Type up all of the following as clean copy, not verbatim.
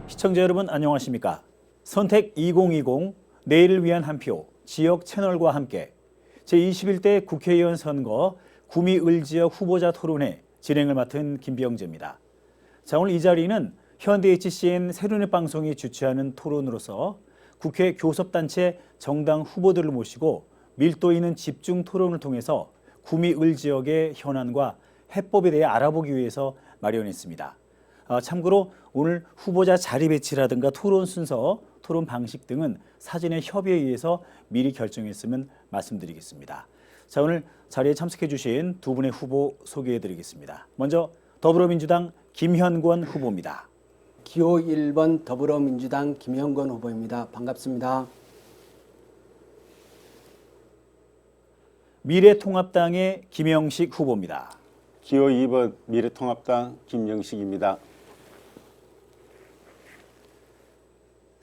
시청자 여러분 안녕하십니까? 선택 2020 내일을 위한 한 표 지역 채널과 함께 제21대 국회의원 선거 구미을지역 후보자 토론회 진행을 맡은 김병재입니다. 자, 오늘 이 자리는 현대HCN 세륜의 방송이 주최하는 토론으로서 국회 교섭단체 정당 후보들을 모시고 밀도 있는 집중 토론을 통해서 구미을지역의 현안과 해법에 대해 알아보기 위해서 마련했습니다. 참고로 오늘 후보자 자리 배치라든가 토론 순서, 토론 방식 등은 사전에 협의에 의해서 미리 결정했으면 말씀드리겠습니다. 자, 오늘 자리에 참석해 주신 두 분의 후보 소개해 드리겠습니다. 먼저 더불어민주당 김현권 후보입니다. 기호 1번 더불어민주당 김현권 후보입니다. 반갑습니다. 미래통합당의 김영식 후보입니다. 기호 2번 미래통합당 김영식입니다.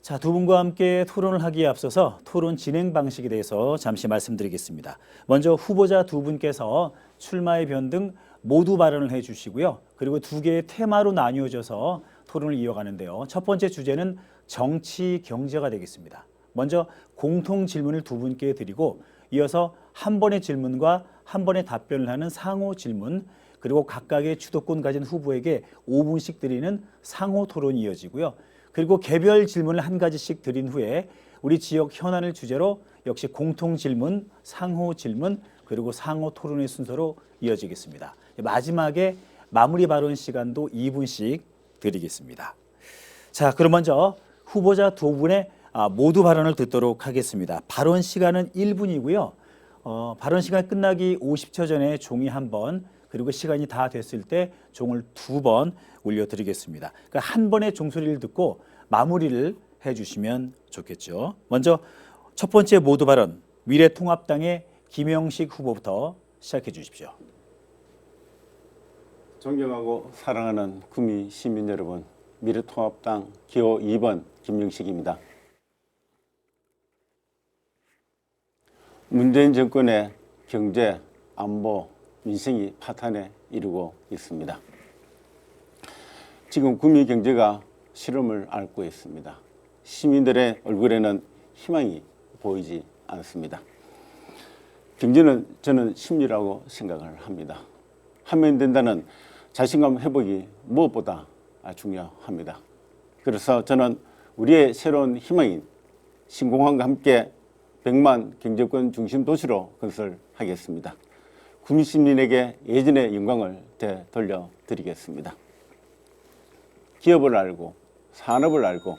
자, 두 분과 함께 토론을 하기에 앞서서 토론 진행 방식에 대해서 잠시 말씀드리겠습니다. 먼저 후보자 두 분께서 출마의 변등 모두 발언을 해주시고요. 그리고 두 개의 테마로 나뉘어져서 토론을 이어가는데요. 첫 번째 주제는 정치 경제가 되겠습니다. 먼저 공통 질문을 두 분께 드리고 이어서 한 번의 질문과 한 번의 답변을 하는 상호 질문, 그리고 각각의 주도권 가진 후보에게 5분씩 드리는 상호 토론이 이어지고요. 그리고 개별 질문을 한 가지씩 드린 후에 우리 지역 현안을 주제로 역시 공통 질문, 상호 질문, 그리고 상호 토론의 순서로 이어지겠습니다. 마지막에 마무리 발언 시간도 2분씩 드리겠습니다. 자, 그럼 먼저 후보자 두 분의 모두 발언을 듣도록 하겠습니다. 발언 시간은 1분이고요. 발언 시간 끝나기 50초 전에 종이 한 번, 그리고 시간이 다 됐을 때 종을 2번 올려드리겠습니다. 그러니까 한 번의 종소리를 듣고 마무리를 해주시면 좋겠죠. 먼저 첫 번째 모두 발언, 미래통합당의 김영식 후보부터 시작해 주십시오. 존경하고 사랑하는 구미 시민 여러분, 미래통합당 기호 2번 김영식입니다. 문재인 정권의 경제, 안보, 민생이 파탄에 이르고 있습니다. 지금 구미 경제가 시름을 앓고 있습니다. 시민들의 얼굴에는 희망이 보이지 않습니다. 경제는 저는 심리라고 생각을 합니다. 하면 된다는 자신감 회복이 무엇보다 중요합니다. 그래서 저는 우리의 새로운 희망인 신공항과 함께 100만 경제권 중심 도시로 건설하겠습니다. 구미 시민에게 예전의 영광을 되돌려 드리겠습니다. 기업을 알고 산업을 알고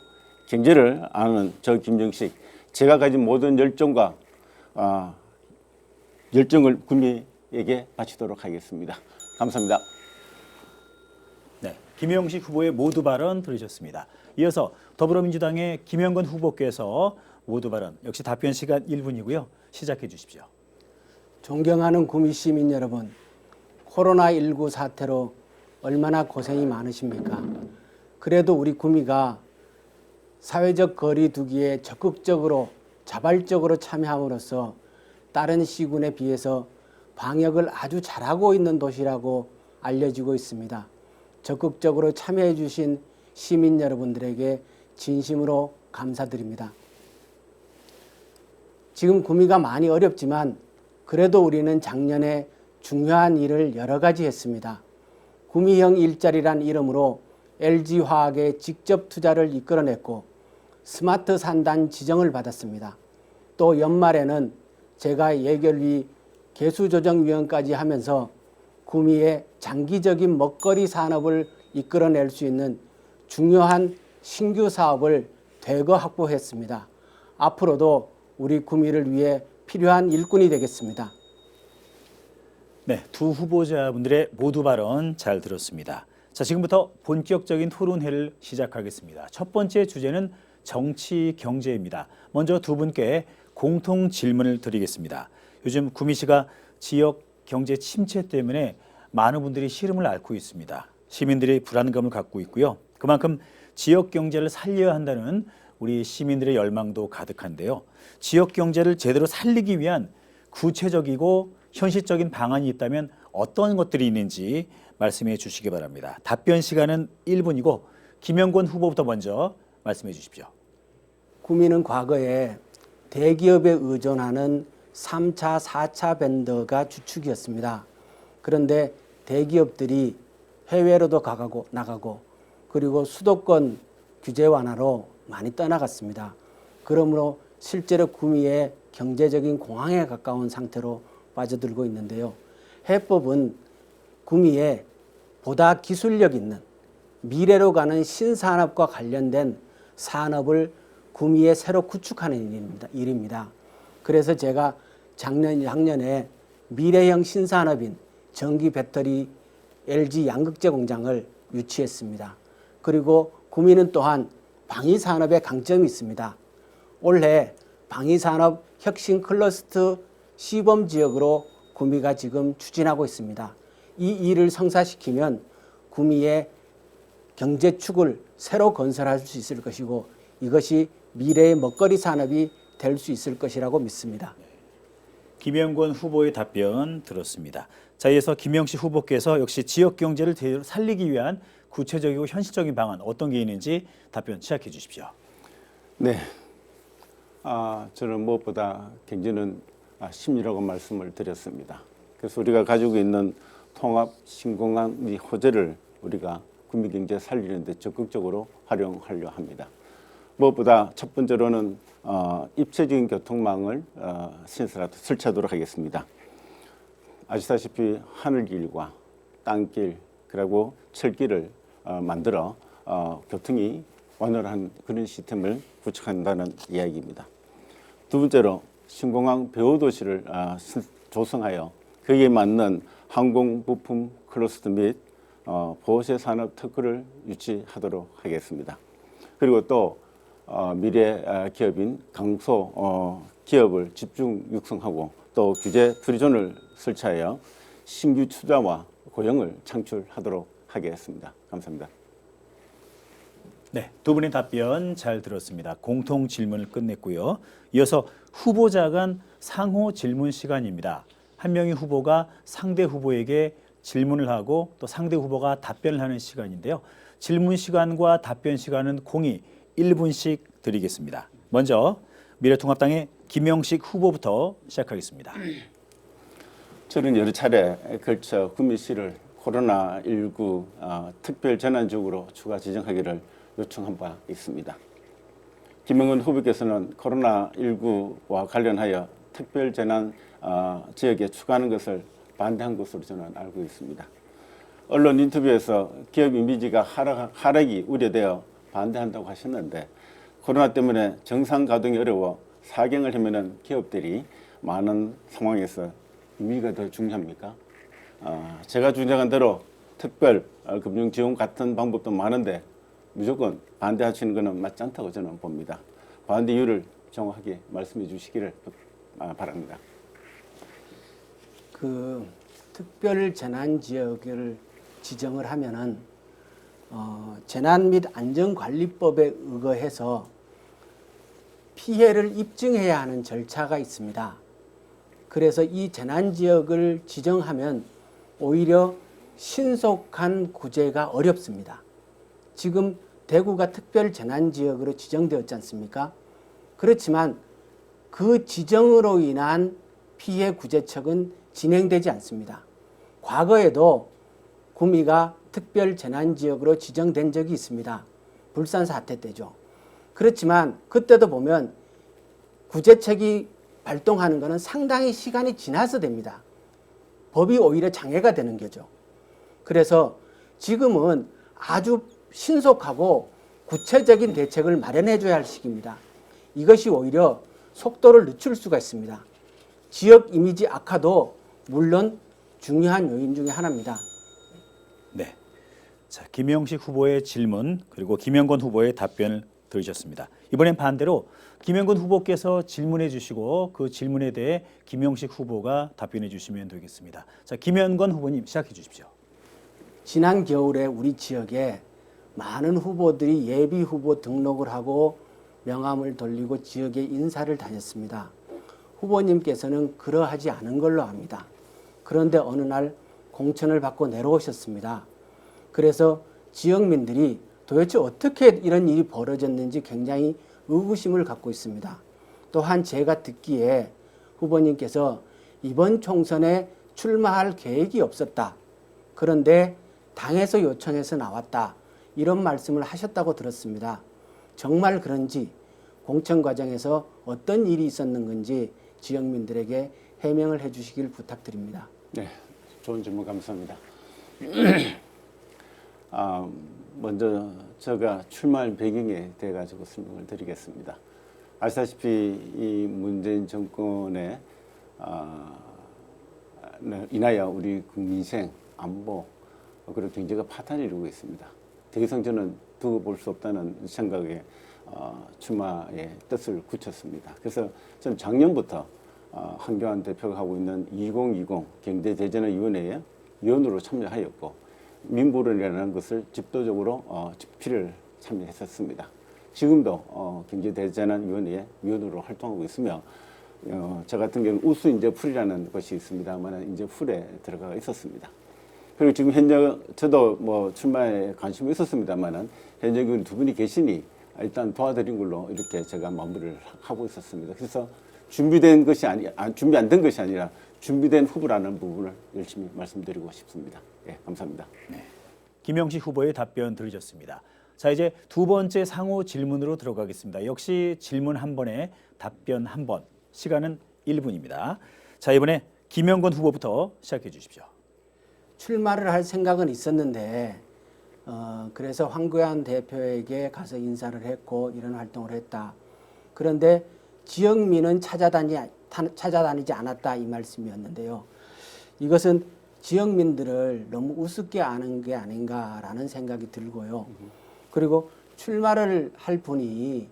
경제를 아는 저 김영식, 제가 가진 모든 열정과 열정을 구미에게 바치도록 하겠습니다. 감사합니다. 네, 김영식 후보의 모두 발언 들으셨습니다. 이어서 더불어민주당의 김현권 후보께서 모두 발언, 역시 답변 시간 1분이고요. 시작해 주십시오. 존경하는 구미 시민 여러분, 코로나19 사태로 얼마나 고생이 많으십니까? 그래도 우리 구미가 사회적 거리 두기에 적극적으로 자발적으로 참여함으로써 다른 시군에 비해서 방역을 아주 잘하고 있는 도시라고 알려지고 있습니다. 적극적으로 참여해 주신 시민 여러분들에게 진심으로 감사드립니다. 지금 구미가 많이 어렵지만 그래도 우리는 작년에 중요한 일을 여러 가지 했습니다. 구미형 일자리란 이름으로 LG화학에 직접 투자를 이끌어냈고 스마트 산단 지정을 받았습니다. 또 연말에는 제가 예결위 개수조정위원까지 하면서 구미의 장기적인 먹거리 산업을 이끌어낼 수 있는 중요한 신규 사업을 대거 확보했습니다. 앞으로도 우리 구미를 위해 필요한 일꾼이 되겠습니다. 네, 두 후보자분들의 모두 발언 잘 들었습니다. 자, 지금부터 본격적인 토론회를 시작하겠습니다. 첫 번째 주제는 정치 경제입니다. 먼저 두 분께 공통 질문을 드리겠습니다. 요즘 구미시가 지역 경제 침체 때문에 많은 분들이 시름을 앓고 있습니다. 시민들이 불안감을 갖고 있고요. 그만큼 지역 경제를 살려야 한다는 우리 시민들의 열망도 가득한데요. 지역 경제를 제대로 살리기 위한 구체적이고 현실적인 방안이 있다면 어떤 것들이 있는지 말씀해 주시기 바랍니다. 답변 시간은 1분이고 김영권 후보부터 먼저 말씀해 주십시오. 구미는 과거에 대기업에 의존하는 3차, 4차 밴더가 주축이었습니다. 그런데 대기업들이 해외로도 나가고 그리고 수도권 규제 완화로 많이 떠나갔습니다. 그러므로 실제로 구미의 경제적인 공항에 가까운 상태로 빠져들고 있는데요. 해법은 구미에 보다 기술력 있는 미래로 가는 신산업과 관련된 산업을 구미에 새로 구축하는 일입니다. 그래서 제가 작년에 미래형 신산업인 전기 배터리 LG 양극재 공장을 유치했습니다. 그리고 구미는 또한 방위산업에 강점이 있습니다. 올해 방위산업 혁신 클러스터 시범 지역으로 구미가 지금 추진하고 있습니다. 이 일을 성사시키면 구미의 경제축을 새로 건설할 수 있을 것이고 이것이 미래의 먹거리 산업이 될 수 있을 것이라고 믿습니다. 김영권 후보의 답변 들었습니다. 자, 이어서 김영식 후보께서 역시 지역 경제를 제대로 살리기 위한 구체적이고 현실적인 방안 어떤 게 있는지 답변 시작해 주십시오. 네. 저는 무엇보다 경제는 심리라고 말씀을 드렸습니다. 그래서 우리가 가지고 있는 통합 신공항 이 호재를 우리가 구미 경제 살리는 데 적극적으로 활용하려 합니다. 무엇보다 첫 번째로는 입체적인 교통망을 설치하도록 하겠습니다. 아시다시피 하늘길과 땅길 그리고 철길을 만들어 교통이 원활한 그런 시스템을 구축한다는 이야기입니다. 두 번째로 신공항 배후도시를 조성하여 거기에 맞는 항공 부품 클러스터 및 보세 산업 특구를 유치하도록 하겠습니다. 그리고 또 미래 기업인 강소 기업을 집중 육성하고 또 규제 프리존을 설치하여 신규 투자와 고용을 창출하도록 하겠습니다. 감사합니다. 네, 두 분의 답변 잘 들었습니다. 공통 질문을 끝냈고요. 이어서 후보자 간 상호 질문 시간입니다. 한 명의 후보가 상대 후보에게 질문을 하고 또 상대 후보가 답변을 하는 시간인데요. 질문 시간과 답변 시간은 공이 1분씩 드리겠습니다. 먼저 미래통합당의 김영식 후보부터 시작하겠습니다. 저는 여러 차례 걸쳐 구미시를 코로나19 특별 재난지역으로 추가 지정하기를 요청한 바 있습니다. 김영권 후보께서는 코로나19와 관련하여 특별 재난 지역에 추가하는 것을 반대한 것으로 저는 알고 있습니다. 언론 인터뷰에서 기업 이미지가 하락이 우려되어 반대한다고 하셨는데 코로나 때문에 정상 가동이 어려워 사경을 헤매는 기업들이 많은 상황에서 이미지가 더 중요합니까? 제가 주장한 대로 특별 금융 지원 같은 방법도 많은데 무조건 반대하시는 것은 맞지 않다고 저는 봅니다. 반대 이유를 정확하게 말씀해 주시기를 바랍니다. 그 특별 재난 지역을 지정을 하면은 재난 및 안전관리법에 의거해서 피해를 입증해야 하는 절차가 있습니다. 그래서 이 재난 지역을 지정하면 오히려 신속한 구제가 어렵습니다. 지금 대구가 특별 재난 지역으로 지정되었지 않습니까? 그렇지만 그 지정으로 인한 피해 구제책은 진행되지 않습니다. 과거에도 구미가 특별 재난 지역으로 지정된 적이 있습니다. 불산 사태 때죠. 그렇지만 그때도 보면 구제책이 발동하는 것은 상당히 시간이 지나서 됩니다. 법이 오히려 장애가 되는 거죠. 그래서 지금은 아주 신속하고 구체적인 대책을 마련해 줘야 할 시기입니다. 이것이 오히려 속도를 늦출 수가 있습니다. 지역 이미지 악화도 물론 중요한 요인 중에 하나입니다. 네. 자, 김영식 후보의 질문 그리고 김영권 후보의 답변을 들으셨습니다. 이번엔 반대로 김영건 후보께서 질문해 주시고 그 질문에 대해 김영식 후보가 답변해 주시면 되겠습니다. 자, 김영건 후보님 시작해 주십시오. 지난 겨울에 우리 지역에 많은 후보들이 예비 후보 등록을 하고 명함을 돌리고 지역에 인사를 다녔습니다. 후보님께서는 그러하지 않은 걸로 압니다. 그런데 어느 날 공천을 받고 내려오셨습니다. 그래서 지역민들이 도대체 어떻게 이런 일이 벌어졌는지 굉장히 의구심을 갖고 있습니다. 또한 제가 듣기에 후보님께서 이번 총선에 출마할 계획이 없었다. 그런데 당에서 요청해서 나왔다. 이런 말씀을 하셨다고 들었습니다. 정말 그런지 공천 과정에서 어떤 일이 있었는 건지 지역민들에게 해명을 해주시길 부탁드립니다. 네, 좋은 질문 감사합니다. 먼저 제가 출마할 배경에 대해 가지고 설명을 드리겠습니다. 아시다시피 이 문재인 정권의 인하여 우리 민생, 안보 그리고 경제가 파탄을 이루고 있습니다. 더 이상 저는 두고 볼 수 없다는 생각에 출마의 뜻을 굳혔습니다. 그래서 저는 작년부터 한교안 대표가 하고 있는 2020 경제대전위원회에 위원으로 참여하였고 민보론이라는 것을 집도적으로 집필을 참여했었습니다. 지금도 경제대전위원회의 위원으로 활동하고 있으며 저 같은 경우는 우수인재풀이라는 것이 있습니다만 인재풀에 들어가 있었습니다. 그리고 지금 현재 저도 뭐 출마에 관심이 있었습니다만은 현재 두 분이 계시니 일단 도와드린 걸로 이렇게 제가 마무리를 하고 있었습니다. 그래서 준비된 것이 준비 안 된 것이 아니라 준비된 후보라는 부분을 열심히 말씀드리고 싶습니다. 예, 감사합니다. 네. 김영식 후보의 답변 들으셨습니다. 자, 이제 두 번째 상호 질문으로 들어가겠습니다. 역시 질문 한 번에 답변 한 번. 시간은 1분입니다. 자, 이번에 김영건 후보부터 시작해 주십시오. 출마를 할 생각은 있었는데 그래서 황교안 대표에게 가서 인사를 했고 이런 활동을 했다. 그런데 지역민은 찾아다니지 않았다 이 말씀이었는데요. 이것은 지역민들을 너무 우습게 아는 게 아닌가라는 생각이 들고요. 그리고 출마를 할 분이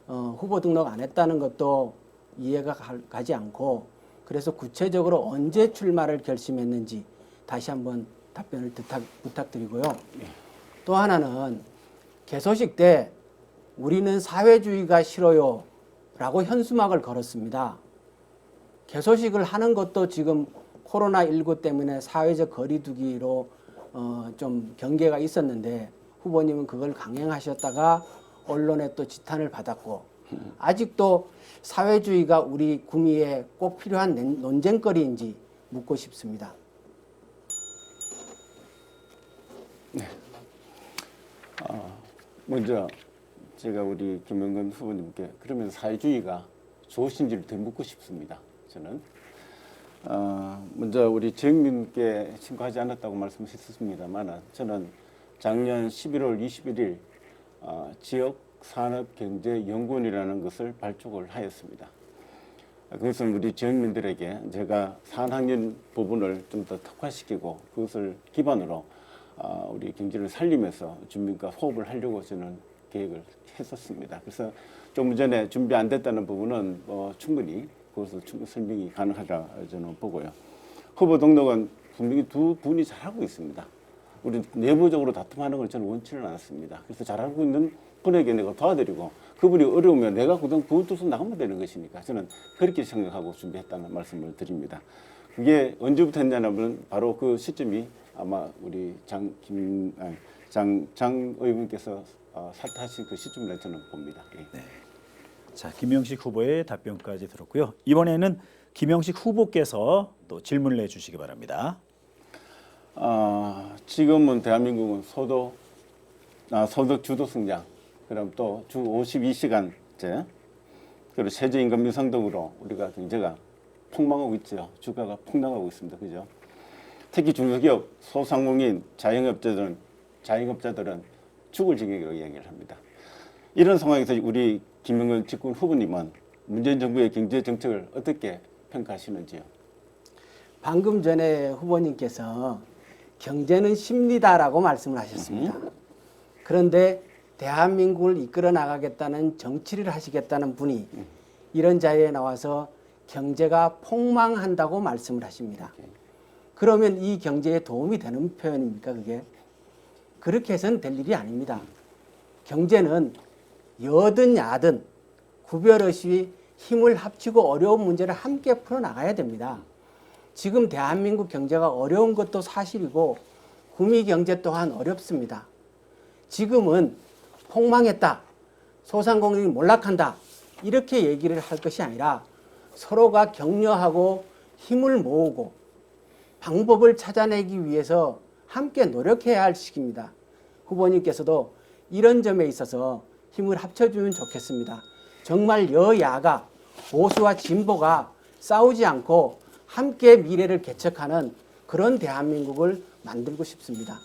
후보 등록 안 했다는 것도 이해가 가지 않고 그래서 구체적으로 언제 출마를 결심했는지 다시 한번 답변을 부탁드리고요. 또 하나는 개소식 때 우리는 사회주의가 싫어요 라고 현수막을 걸었습니다. 개소식을 하는 것도 지금 코로나19 때문에 사회적 거리두기로 좀 경계가 있었는데 후보님은 그걸 강행하셨다가 언론에 또 지탄을 받았고 아직도 사회주의가 우리 구미에 꼭 필요한 논쟁거리인지 묻고 싶습니다. 네. 먼저 제가 우리 김영건 후보님께 그러면 사회주의가 좋으신지를 더 묻고 싶습니다. 저는 먼저 우리 지역민께 신고하지 않았다고 말씀하셨습니다만 저는 작년 11월 21일 지역산업경제연구원이라는 것을 발족을 하였습니다. 그것은 우리 지역민들에게 제가 산학년 부분을 좀 더 특화시키고 그것을 기반으로 우리 경제를 살리면서 주민과 호흡을 하려고 저는 계획을 했었습니다. 그래서 좀 전에 준비 안 됐다는 부분은 충분히 그것을 설명이 가능하다 저는 보고요. 후보 등록은 분명히 두 분이 잘하고 있습니다. 우리 내부적으로 다툼하는 걸 저는 원치는 않았습니다. 그래서 잘하고 있는 분에게 내가 도와드리고 그분이 어려우면 내가 그동 그분 뜻으로 나가면 되는 것이니까 저는 그렇게 생각하고 준비했다는 말씀을 드립니다. 그게 언제부터 했냐면 바로 그 시점이 아마 우리 장 의원께서 사퇴하신 그 시점이라 저는 봅니다. 예. 네. 자, 김영식 후보의 답변까지 들었고요. 이번에는 김영식 후보께서 또 질문을 내주시기 바랍니다. 지금은 대한민국은 소득 주도 성장, 그럼 또 주 52시간제, 그리고 최저임금 인상 등으로 우리가 경제가 폭망하고 있죠. 주가가 폭락하고 있습니다. 그죠? 특히 중소기업, 소상공인, 자영업자들은 죽을 지경이라고 이야기를 합니다. 이런 상황에서 우리 김영건 집권 후보님은 문재인 정부의 경제 정책을 어떻게 평가하시는지요? 방금 전에 후보님께서 경제는 쉽니다라고 말씀을 하셨습니다. 그런데 대한민국을 이끌어 나가겠다는 정치를 하시겠다는 분이 이런 자리에 나와서 경제가 폭망한다고 말씀을 하십니다. 그러면 이 경제에 도움이 되는 표현입니까, 그게? 그렇게 해서는 될 일이 아닙니다. 경제는 여든 야든 구별 없이 힘을 합치고 어려운 문제를 함께 풀어나가야 됩니다. 지금 대한민국 경제가 어려운 것도 사실이고 구미 경제 또한 어렵습니다. 지금은 폭망했다, 소상공인이 몰락한다 이렇게 얘기를 할 것이 아니라 서로가 격려하고 힘을 모으고 방법을 찾아내기 위해서 함께 노력해야 할 시기입니다. 후보님께서도 이런 점에 있어서 힘을 합쳐주면 좋겠습니다. 정말 여야가 보수와 진보가 싸우지 않고 함께 미래를 개척하는 그런 대한민국을 만들고 싶습니다.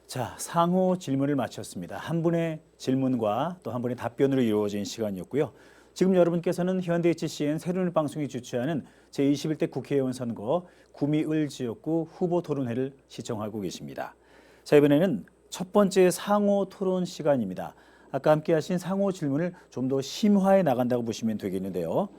자, 상호 질문을 마쳤습니다. 한 분의 질문과 또 한 분의 답변으로 이루어진 시간이었고요. 지금 여러분께서는 현대HCN 새로운 방송이 주최하는 제21대 국회의원 선거 구미을 지역구 후보 토론회를 시청하고 계십니다. 자, 이번에는 첫 번째 상호 토론 시간입니다. 아까 함께 하신 상호 질문을 좀 더 심화해 나간다고 보시면 되겠는데요.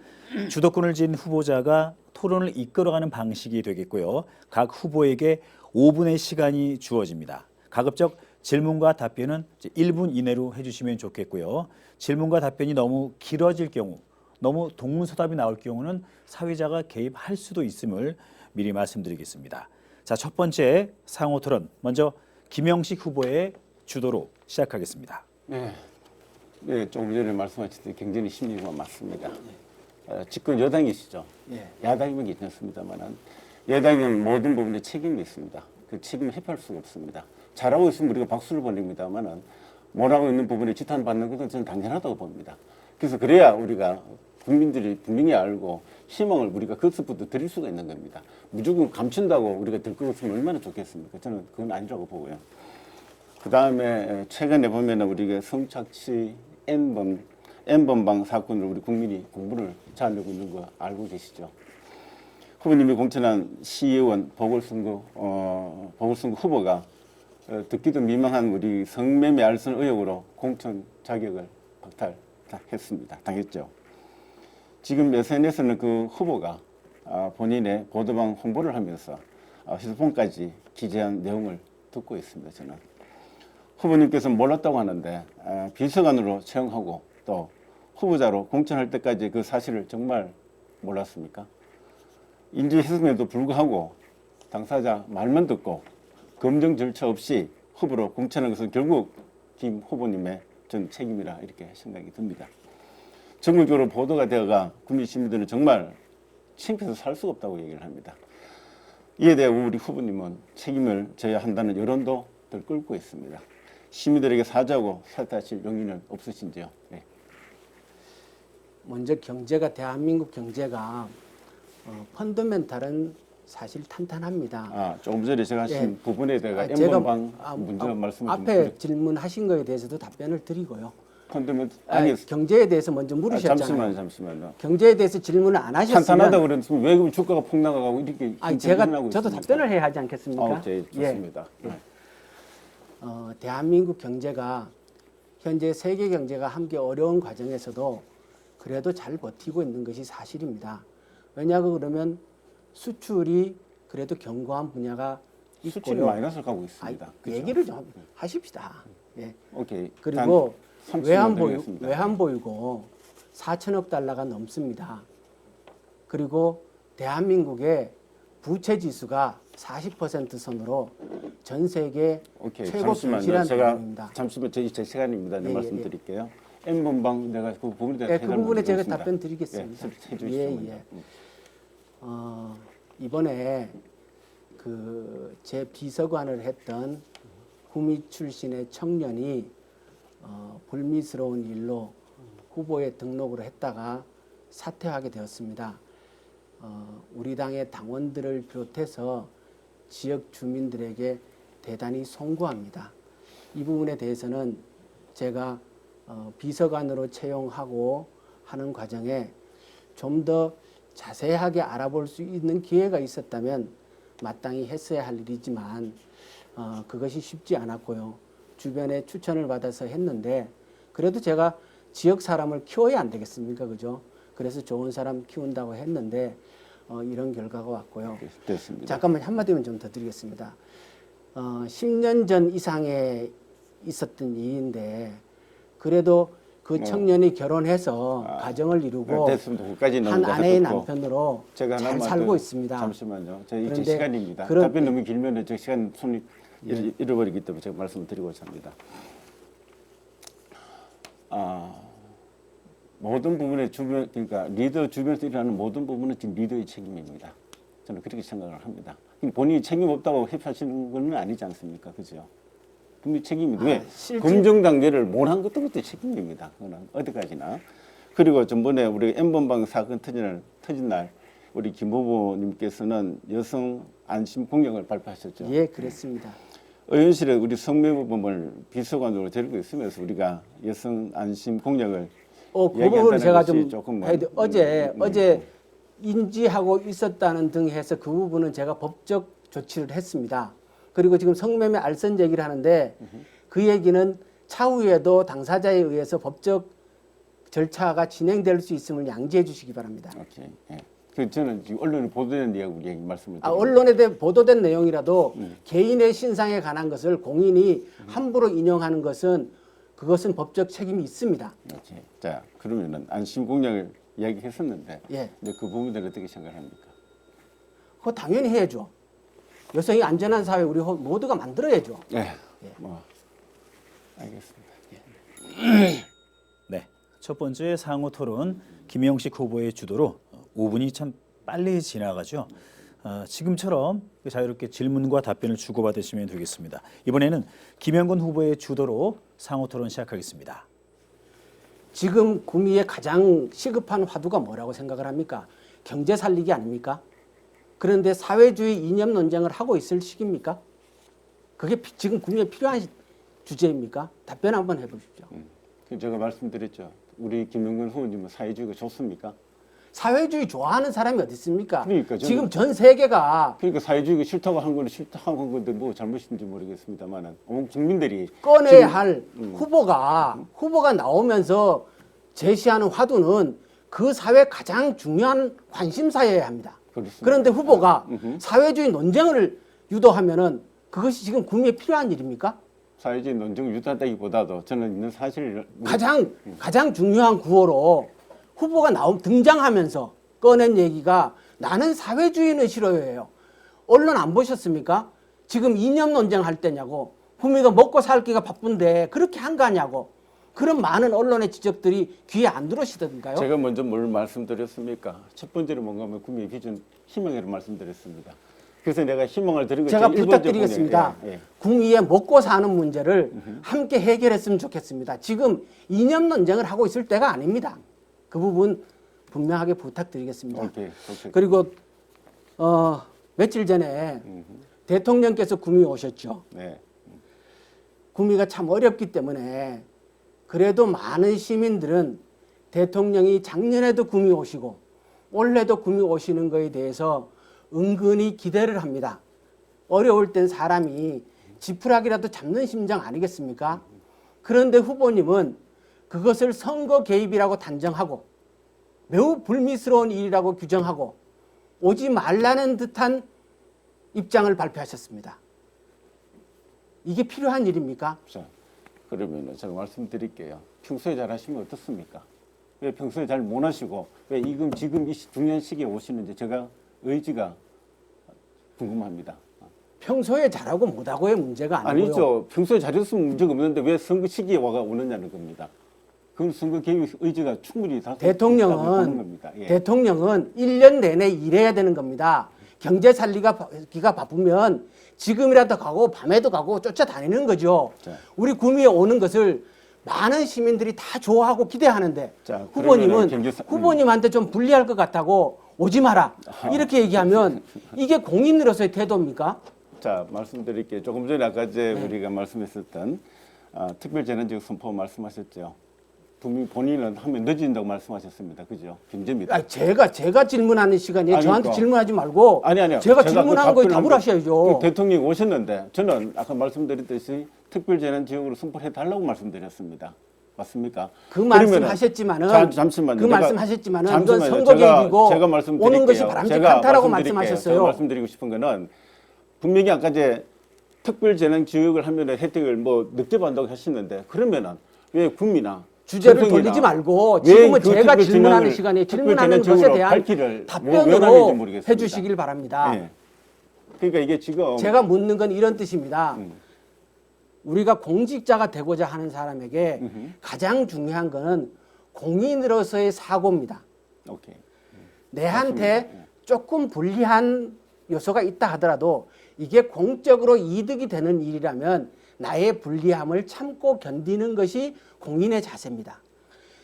주도권을 쥔 후보자가 토론을 이끌어가는 방식이 되겠고요. 각 후보에게 5분의 시간이 주어집니다. 가급적 질문과 답변은 1분 이내로 해주시면 좋겠고요. 질문과 답변이 너무 길어질 경우, 너무 동문서답이 나올 경우는 사회자가 개입할 수도 있음을 미리 말씀드리겠습니다. 자, 첫 번째 상호 토론, 먼저 김영식 후보의 주도로 시작하겠습니다. 네, 조금 전에 말씀하셨듯이 경제는 심리가 맞습니다. 집권 여당이시죠. 야당이면 괜찮습니다만 여당은 모든 부분에 책임이 있습니다. 그 책임을 회피할 수가 없습니다. 잘하고 있으면 우리가 박수를 보냅니다만은 못하고 있는 부분에 지탄받는 것은 저는 당연하다고 봅니다. 그래서 그래야 우리가 국민들이 분명히 알고 희망을 우리가 그것부터 드릴 수가 있는 겁니다. 무조건 감춘다고 우리가 될 것 같으면 얼마나 좋겠습니까? 저는 그건 아니라고 보고요. 그 다음에 최근에 보면 우리가 성착취 N번방 사건을 우리 국민이 공부를 잘하고 있는 거 알고 계시죠? 후보님이 공천한 시의원 보궐선거 후보가 듣기도 민망한 우리 성매매 알선 의혹으로 공천 자격을 박탈했습니다. 당했죠. 지금 SNS는 그 후보가 본인의 보도방 홍보를 하면서 휴대폰까지 기재한 내용을 듣고 있습니다. 저는 후보님께서 몰랐다고 하는데 비서관으로 채용하고 또 후보자로 공천할 때까지 그 사실을 정말 몰랐습니까? 인지했음에도 불구하고 당사자 말만 듣고 검증 절차 없이 후보로 공천한 것은 결국 김 후보님의 전 책임이라 이렇게 생각이 듭니다. 전국적으로 보도가 되어가 국민 시민들은 정말 창피해서 살 수가 없다고 얘기를 합니다. 이에 대해 우리 후보님은 책임을 져야 한다는 여론도 들끓고 있습니다. 시민들에게 사죄하고 사퇴하실 용의는 없으신지요? 네. 먼저 대한민국 경제가 펀더멘탈은 사실 탄탄합니다. 조금 전에 제가 하신 부분에 대해 제가 N번방 문제가 말씀을 앞에 질문하신 거에 대해서도 답변을 드리고요. 아니, 경제에 대해서 먼저 물으셨잖아요. 잠시만요. 경제에 대해서 질문을 안 하셨으면 탄탄하다고 그랬으면 왜 그럼 주가가 폭락하고 이렇게 저도 답변을 해야 하지 않겠습니까? 네, 좋습니다. 대한민국 경제가 현재 세계 경제가 함께 어려운 과정에서도 그래도 잘 버티고 있는 것이 사실입니다. 왜냐하고 그러면 수출이 그래도 견고한 분야가 있고요. 수출이 마이너스를 가고 있습니다. 얘기를 좀 하십시다. 예. 오케이. 그리고 외환보유고 4천억 달러가 넘습니다. 그리고 대한민국의 부채지수가 40% 선으로 전 세계 최고 부실한 부분입니다. 잠시만 제 시간입니다. 네, 말씀드릴게요. N번방 내가 그 부분에 대해서 그 부분에 제가 답변 드리겠습니다. 이번에 제 비서관을 했던 구미 출신의 청년이 불미스러운 일로 후보에 등록을 했다가 사퇴하게 되었습니다. 우리 당의 당원들을 비롯해서 지역 주민들에게 대단히 송구합니다. 이 부분에 대해서는 제가 비서관으로 채용하고 하는 과정에 좀 더 자세하게 알아볼 수 있는 기회가 있었다면 마땅히 했어야 할 일이지만 그것이 쉽지 않았고요. 주변에 추천을 받아서 했는데 그래도 제가 지역 사람을 키워야 안 되겠습니까? 그죠? 그래서 좋은 사람 키운다고 했는데 이런 결과가 왔고요. 됐습니다. 잠깐만 한마디만 좀 더 드리겠습니다. 10년 전 이상에 있었던 일인데 그래도 그 청년이 결혼해서 가정을 이루고 됐습니다. 그까지 한 아내의 남편으로 제가 잘 하나만 살고 더- 있습니다. 잠시만요. 제 이제 그런데 시간입니다. 그런- 답변 너무 길면 저 시간 손이 잃어버리기 때문에 제가 말씀을 드리고자 합니다. 모든 부분의 주변 그러니까 리더 주변에서 일어나는 모든 부분은 지금 리더의 책임입니다. 저는 그렇게 생각을 합니다. 본인이 책임 없다고 회피하시는 건 아니지 않습니까? 그죠? 분명히 책임이 왜 검증 단계를 못한 것도 그것도 책임입니다. 그거는 어디까지나. 그리고 전번에 우리 N번방 사건 터진 날 우리 김 후보님께서는 여성 안심 공약을 발표하셨죠. 예, 그랬습니다. 의원실에 우리 성매부범을 비서관으로 데리고 있으면서 우리가 여성 안심 공약을 그 부분을 제가 좀 조금 해야 돼. 어제 인지하고 있었다는 등 해서 그 부분은 제가 법적 조치를 했습니다. 그리고 지금 성매매 알선 얘기를 하는데 그 얘기는 차후에도 당사자에 의해서 법적 절차가 진행될 수 있음을 양지해 주시기 바랍니다. 오케이. 예. 그 저는 지금 언론에 보도된 내용 얘기 말씀을 드립니다. 언론에 대해 보도된 내용이라도 개인의 신상에 관한 것을 공인이 함부로 인용하는 것은 그것은 법적 책임이 있습니다. 오케이. 자, 그러면은 안심 공약을 이야기했었는데 예. 근데 그 부분들은 어떻게 생각합니까? 그거 당연히 해야죠. 여성이 안전한 사회 우리 모두가 만들어야죠. 네. 뭐 알겠습니다. 네, 첫 번째 상호 토론 김영식 후보의 주도로 5분이 참 빨리 지나가죠. 지금처럼 자유롭게 질문과 답변을 주고받으시면 되겠습니다. 이번에는 김영건 후보의 주도로 상호 토론 시작하겠습니다. 지금 구미의 가장 시급한 화두가 뭐라고 생각을 합니까? 경제 살리기 아닙니까? 그런데 사회주의 이념 논쟁을 하고 있을 시기입니까? 그게 지금 구미에 필요한 주제입니까? 답변 한번 해보십시오. 제가 말씀드렸죠. 우리 김영건 후보님은 사회주의가 좋습니까? 사회주의 좋아하는 사람이 어디 있습니까? 그러니까 저는- 지금 전 세계가 그러니까 사회주의가 싫다고 한 거는 싫다고 한 건데 뭐 잘못인지 모르겠습니다만은 온 국민들이 꺼내야 지금- 할 후보가 나오면서 제시하는 화두는 그 사회 가장 중요한 관심사여야 합니다. 그렇습니다. 그런데 후보가 사회주의 논쟁을 유도하면은 그것이 지금 국민에 필요한 일입니까? 사회주의 논쟁을 유도한다기보다도 저는 있는 사실을 가장 중요한 구호로 후보가 등장하면서 꺼낸 얘기가 나는 사회주의는 싫어해요. 언론 안 보셨습니까? 지금 이념 논쟁할 때냐고. 구미가 먹고 살기가 바쁜데 그렇게 한 거냐고. 그런 많은 언론의 지적들이 귀에 안 들어오시던가요? 제가 먼저 뭘 말씀드렸습니까? 첫 번째로 뭔가 하면 국민의 기준 희망을 말씀드렸습니다. 그래서 내가 희망을 드린 것 제가 제일 부탁드리겠습니다. 예, 예. 구미의 먹고 사는 문제를 함께 해결했으면 좋겠습니다. 지금 이념 논쟁을 하고 있을 때가 아닙니다. 그 부분 분명하게 부탁드리겠습니다. 오케이. 그리고 며칠 전에 대통령께서 구미 오셨죠. 네. 구미가 참 어렵기 때문에 그래도 많은 시민들은 대통령이 작년에도 구미 오시고 올해도 구미 오시는 거에 대해서 은근히 기대를 합니다. 어려울 땐 사람이 지푸라기라도 잡는 심정 아니겠습니까? 그런데 후보님은 그것을 선거 개입이라고 단정하고 매우 불미스러운 일이라고 규정하고 오지 말라는 듯한 입장을 발표하셨습니다. 이게 필요한 일입니까? 자, 그러면 제가 말씀드릴게요. 평소에 잘 하시면 어떻습니까? 왜 평소에 잘 못 하시고 왜 지금 이 중요한 시기에 오시는지 제가 의지가 궁금합니다. 평소에 잘하고 못하고의 문제가 아니고요. 아니죠. 평소에 잘했으면 문제가 없는데 왜 선거 시기에 오느냐는 겁니다. 그건 선거 개입 의지가 충분히 다 보는 겁니다. 예. 대통령은 1년 내내 일해야 되는 겁니다. 경제 살리기가 바쁘면 지금이라도 가고 밤에도 가고 쫓아다니는 거죠. 자. 우리 구미에 오는 것을 많은 시민들이 다 좋아하고 기대하는데 자, 후보님은 그러면은 후보님한테 좀 불리할 것 같다고 오지 마라 이렇게 얘기하면 이게 공인으로서의 태도입니까? 자, 말씀드릴게요. 조금 전에 아까 우리가 말씀했었던 특별재난지역 선포 말씀하셨죠. 분명히 본인은 하면 늦어진다고 말씀하셨습니다. 그죠? 김재입니다. 아니, 제가 질문하는 시간이에요. 아니, 저한테 그러니까. 질문하지 말고 아니요. 제가 질문한 거에 답을 하셔야죠. 대통령이 오셨는데 저는 아까 말씀드렸듯이 특별재난지역으로 선포해 달라고 말씀드렸습니다. 맞습니까? 그 말씀하셨지만은 잠시만요. 그 말씀하셨지만은 이건 잠시만요. 선거 개입이고 제가 말씀드릴게요. 오는 것이 바람직 않다라고 말씀하셨어요. 제가 말씀드리고 싶은 거는 분명히 아까 이제 특별재난지역을 하면 혜택을 뭐 늦게 받는다고 하시는데 그러면은 왜 구미나 주제를 삼성이나 돌리지 말고 왜 지금은 그 제가 특별 질문하는 재난을- 시간에 특별 질문하는 것에 재난지역으로 대한 밝기를 왜 원하는지 답변으로 모르겠습니다. 해주시길 바랍니다. 예. 그러니까 이게 지금 제가 묻는 건 이런 뜻입니다. 음. 우리가 공직자가 되고자 하는 사람에게 가장 중요한 거는 공인으로서의 사고입니다. 오케이. 내한테 조금 불리한 요소가 있다 하더라도 이게 공적으로 이득이 되는 일이라면 나의 불리함을 참고 견디는 것이 공인의 자세입니다.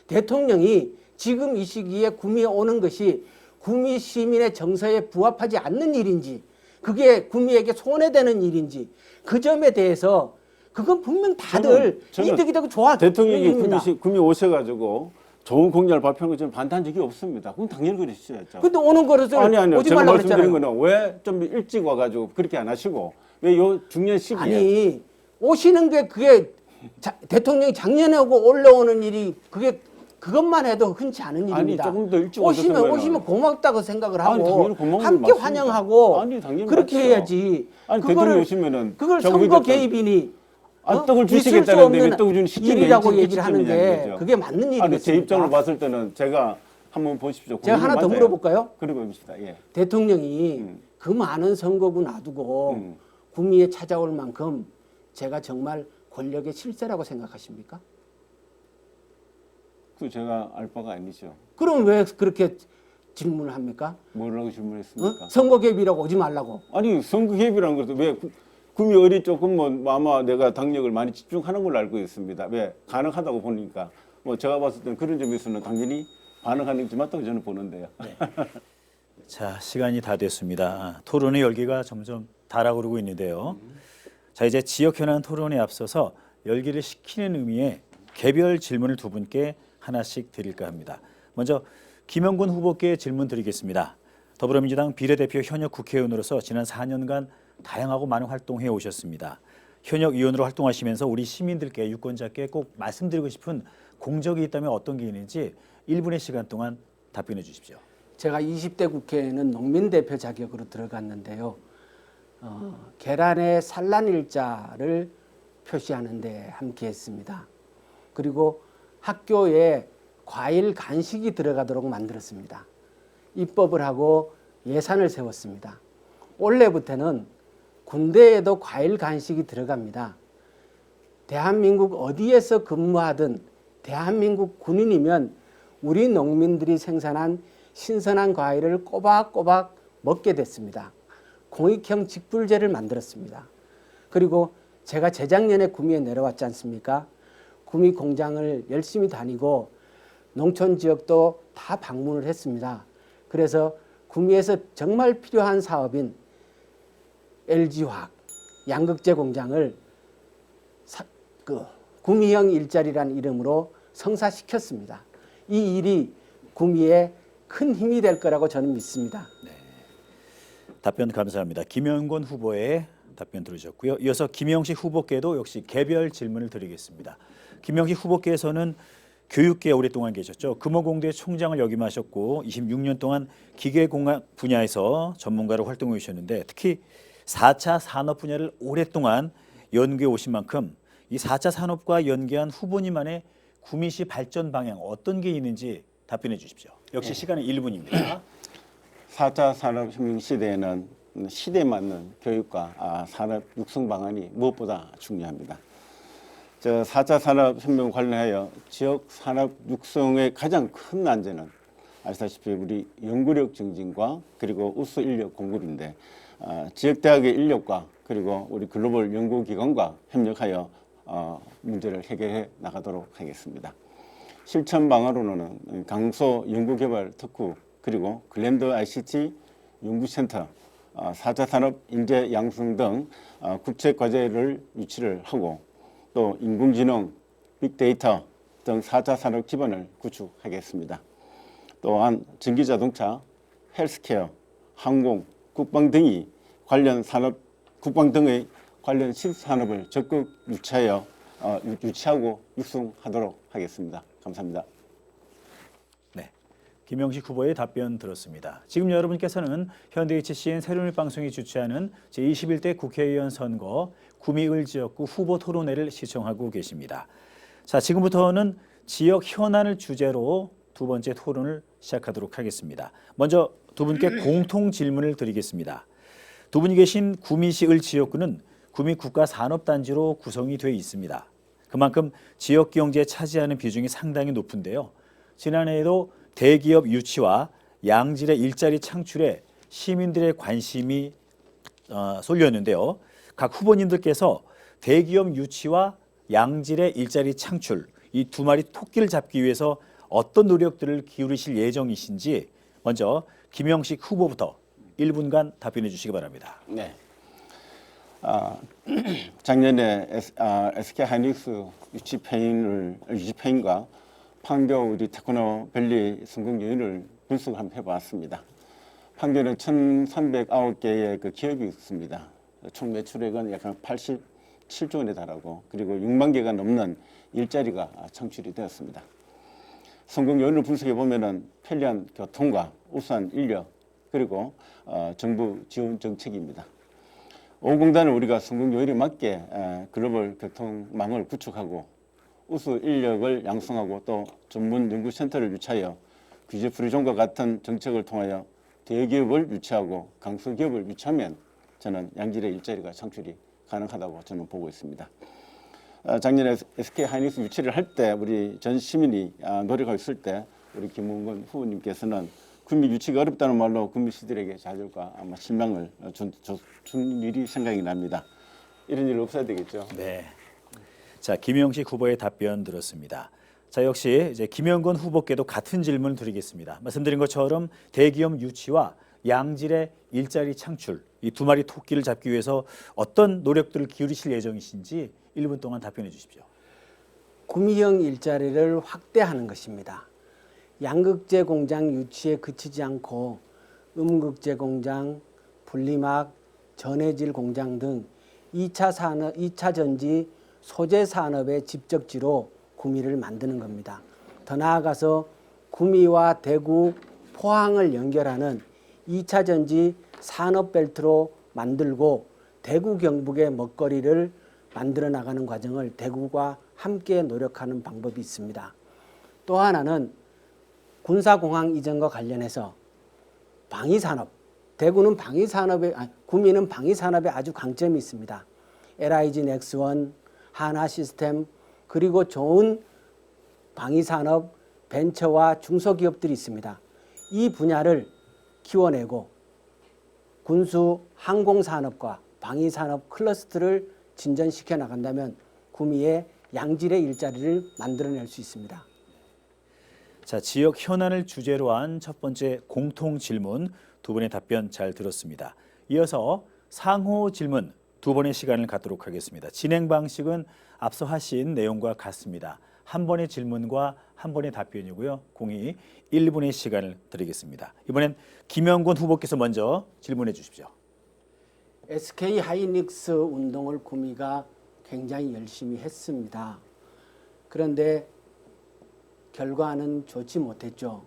대통령이 지금 이 시기에 구미에 오는 것이 구미 시민의 정서에 부합하지 않는 일인지 그게 구미에게 손해되는 일인지 그 점에 대해서 그건 분명 다들 저는 이득이 되고 좋아. 대통령이 일입니다. 구미 오셔가지고 좋은 공약을 발표한 거 저는 반대한 적이 없습니다. 그건 당연히 그러시죠. 근데 오는 거를 아니요. 오지 제가 말라고 말씀드린 그랬잖아요. 거는 왜 좀 일찍 와가지고 그렇게 안 하시고 왜 요 중요한 시기에 아니 오시는 게 그게 대통령이 작년에 오고 올라오는 일이 그게 그것만 해도 흔치 않은 일입니다. 조금 더 일찍 오시면 고맙다고 생각을 아니, 하고 당연히 고마운 건 함께 맞습니다. 환영하고 아니, 당연히 그렇게 맞죠. 해야지. 아니, 대통령이 오시면은 그걸 저 선거 거기다 개입이니 떡을 있을 수 주시겠다는데 왜 없는 떡을 주는 시점이 일이라고 일찍 얘기를 하는 게 거죠. 그게 맞는 아니, 일이겠습니까? 제 입장으로 봤을 때는 제가 한번 보십시오. 제가 고민이 하나 더 맞아요. 물어볼까요? 그리고 봅시다. 예. 대통령이 그 많은 선거구 놔두고 구미에 찾아올 만큼 제가 정말 권력의 실세라고 생각하십니까? 그 제가 알 바가 아니죠. 그럼 왜 그렇게 질문을 합니까? 뭐라고 질문했습니까? 선거 개입이라고 오지 말라고. 아니 선거 개입이라는 것도 왜 구미 어리 조금 뭐 아마 내가 당력을 많이 집중하는 걸로 알고 있습니다. 왜 가능하다고 보니까 뭐 제가 봤을 때는 그런 점에서는 당연히 반응하는 게 맞다고 저는 보는데요. 자, 시간이 다 됐습니다. 토론의 열기가 점점 달아오르고 있는데요. 자, 이제 지역 현안 토론에 앞서서 열기를 식히는 의미의 개별 질문을 두 분께 하나씩 드릴까 합니다. 먼저 김영곤 후보께 질문 드리겠습니다. 더불어민주당 비례대표 현역 국회의원으로서 지난 4년간 다양하고 많은 활동해 오셨습니다. 현역 의원으로 활동하시면서 우리 시민들께 유권자께 꼭 말씀드리고 싶은 공적이 있다면 어떤 게 있는지 1분의 시간 동안 답변해 주십시오. 제가 20대 국회에는 농민대표 자격으로 들어갔는데요. 계란의 산란일자를 표시하는 데 함께했습니다. 그리고 학교에 과일 간식이 들어가도록 만들었습니다. 입법을 하고 예산을 세웠습니다. 올해부터는 군대에도 과일 간식이 들어갑니다. 대한민국 어디에서 근무하든 대한민국 군인이면 우리 농민들이 생산한 신선한 과일을 꼬박꼬박 먹게 됐습니다. 공익형 직불제를 만들었습니다. 그리고 제가 재작년에 구미에 내려왔지 않습니까? 구미 공장을 열심히 다니고 농촌 지역도 다 방문을 했습니다. 그래서 구미에서 정말 필요한 사업인 LG화학 양극재 공장을 구미형 일자리라는 이름으로 성사시켰습니다. 이 일이 구미에 큰 힘이 될 거라고 저는 믿습니다. 답변 감사합니다. 김영곤 후보의 답변 들으셨고요. 이어서 김영식 후보께도 역시 개별 질문을 드리겠습니다. 김영식 후보께서는 교육계에 오랫동안 계셨죠. 금호공대 총장을 역임하셨고 26년 동안 기계공학 분야에서 전문가로 활동해 주셨는데 특히 4차 산업 분야를 오랫동안 연구해 오신 만큼 이 4차 산업과 연계한 후보님만의 구미시 발전 방향 어떤 게 있는지 답변해 주십시오. 역시 시간은 1분입니다. 4차 산업혁명 시대에는 시대에 맞는 교육과 산업 육성 방안이 무엇보다 중요합니다. 4차 산업혁명 관련하여 지역 산업 육성의 가장 큰 난제는 아시다시피 우리 연구력 증진과 그리고 우수 인력 공급인데 지역대학의 인력과 그리고 우리 글로벌 연구기관과 협력하여 문제를 해결해 나가도록 하겠습니다. 실천 방안으로는 강서 연구개발 특구 그리고 글랜드 ICT 연구센터, 4차 산업 인재 양성 등 국책 과제를 유치를 하고 또 인공지능, 빅데이터 등 4차 산업 기반을 구축하겠습니다. 또한 전기자동차, 헬스케어, 항공, 국방 등의 관련 신산업을 적극 유치하고 육성하도록 하겠습니다. 감사합니다. 네, 김영식 후보의 답변 들었습니다. 지금 여러분께서는 현대HCN 새로운 방송이 주최하는 제21대 국회의원 선거 구미을 지역구 후보 토론회를 시청하고 계십니다. 자, 지금부터는 지역 현안을 주제로 두 번째 토론을 시작하도록 하겠습니다. 먼저 두 분께 공통 질문을 드리겠습니다. 두 분이 계신 구미시 을 지역구는 구미 국가산업단지로 구성이 되어 있습니다. 그만큼 지역 경제에 차지하는 비중이 상당히 높은데요. 지난해에도 대기업 유치와 양질의 일자리 창출에 시민들의 관심이 쏠렸는데요. 각 후보님들께서 대기업 유치와 양질의 일자리 창출, 이 두 마리 토끼를 잡기 위해서 어떤 노력들을 기울이실 예정이신지 먼저 김영식 후보부터 1분간 답변해 주시기 바랍니다. 네. 작년에 SK 하이닉스 유치페인과 판교 우리 테크노밸리 성공 요인을 분석을 한번 해봤습니다. 판교는 1,309개의 그 기업이 있습니다. 총 매출액은 약 87조 원에 달하고 그리고 6만 개가 넘는 일자리가 창출이 되었습니다. 성공 요인을 분석해 보면은 편리한 교통과 우수한 인력 그리고 정부 지원 정책입니다. 오공단은 우리가 성공 요인에 맞게 글로벌 교통망을 구축하고 우수 인력을 양성하고 또 전문 연구센터를 유치하여 규제 프리존과 같은 정책을 통하여 대기업을 유치하고 강소기업을 유치하면 저는 양질의 일자리가 창출이 가능하다고 저는 보고 있습니다. 작년에 SK 하이닉스 유치를 할 때 우리 전 시민이 노력하고 있을 때 우리 김웅건 후보님께서는 구미 유치가 어렵다는 말로 구미시들에게 좌절과 아마 실망을 준 일이 생각이 납니다. 이런 일 없어야 되겠죠. 네. 자, 김영식 후보의 답변 들었습니다. 자, 역시 이제 김영건 후보께도 같은 질문을 드리겠습니다. 말씀드린 것처럼 대기업 유치와 양질의 일자리 창출, 이 두 마리 토끼를 잡기 위해서 어떤 노력들을 기울이실 예정이신지 1분 동안 답변해 주십시오. 구미형 일자리를 확대하는 것입니다. 양극재 공장 유치에 그치지 않고 음극재 공장, 분리막, 전해질 공장 등 2차 전지 소재 산업의 집적지로 구미를 만드는 겁니다. 더 나아가서 구미와 대구, 포항을 연결하는 2차 전지 산업벨트로 만들고 대구 경북의 먹거리를 만들어 나가는 과정을 대구가 함께 노력하는 방법이 있습니다. 또 하나는 군사공항 이전과 관련해서 방위산업, 대구는 구미는 방위산업에 아주 강점이 있습니다. LIG 넥스원, 하나시스템 그리고 좋은 방위산업 벤처와 중소기업들이 있습니다. 이 분야를 키워내고 군수 항공산업과 방위산업 클러스터를 진전시켜 나간다면 구미에 양질의 일자리를 만들어낼 수 있습니다. 자, 지역 현안을 주제로 한 첫 번째 공통 질문 두 분의 답변 잘 들었습니다. 이어서 상호 질문 두 번의 시간을 갖도록 하겠습니다. 진행 방식은 앞서 하신 내용과 같습니다. 한 번의 질문과 한 번의 답변이고요. 공이 1분의 시간을 드리겠습니다. 이번엔 김영건 후보께서 먼저 질문해 주십시오. SK 하이닉스 운동을 구미가 굉장히 열심히 했습니다. 그런데 결과는 좋지 못했죠.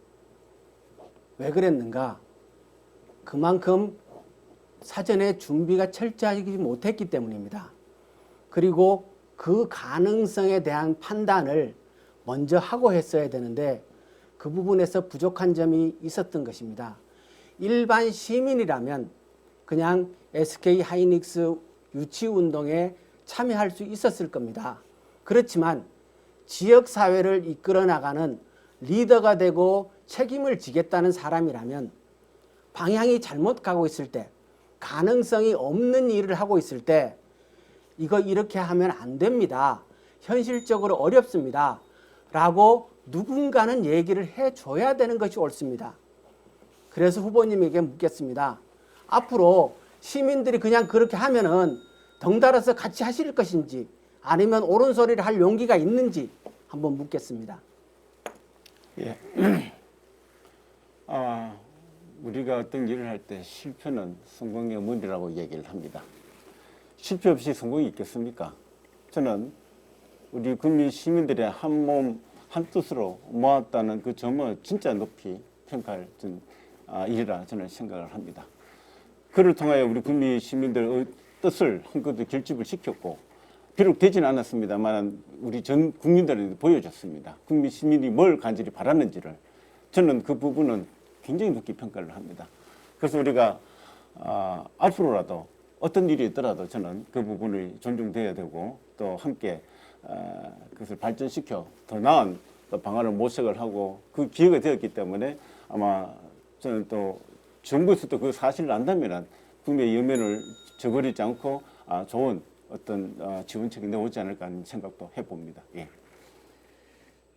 왜 그랬는가? 그만큼 사전에 준비가 철저하지 못했기 때문입니다. 그리고 그 가능성에 대한 판단을 먼저 하고 했어야 되는데 그 부분에서 부족한 점이 있었던 것입니다. 일반 시민이라면 그냥 SK 하이닉스 유치 운동에 참여할 수 있었을 겁니다. 그렇지만 지역사회를 이끌어 나가는 리더가 되고 책임을 지겠다는 사람이라면 방향이 잘못 가고 있을 때, 가능성이 없는 일을 하고 있을 때 이거 이렇게 하면 안 됩니다. 현실적으로 어렵습니다. 라고 누군가는 얘기를 해줘야 되는 것이 옳습니다. 그래서 후보님에게 묻겠습니다. 앞으로 시민들이 그냥 그렇게 하면은 덩달아서 같이 하실 것인지 아니면 옳은 소리를 할 용기가 있는지 한번 묻겠습니다. 예. 우리가 어떤 일을 할 때 실패는 성공의 어머니라고 얘기를 합니다. 실패 없이 성공이 있겠습니까? 저는 우리 국민 시민들의 한 몸, 한 뜻으로 모았다는 그 점을 진짜 높이 평가할 일이라 저는 생각을 합니다. 그를 통하여 우리 국민 시민들의 뜻을 한껏 결집을 시켰고, 비록 되지는 않았습니다만 우리 전 국민들에게 보여줬습니다. 국민 시민이 뭘 간절히 바랐는지를. 저는 그 부분은 굉장히 높게 평가를 합니다. 그래서 우리가 앞으로라도 어떤 일이 있더라도 저는 그 부분이 존중돼야 되고, 또 함께 그것을 발전시켜 더 나은 또 방안을 모색을 하고, 그 기회가 되었기 때문에 아마 저는 또 정부에서도 그 사실을 안다면 국민의 염원을 저버리지 않고 좋은 어떤 지원책이 나오지 않을까 하는 생각도 해봅니다. 예.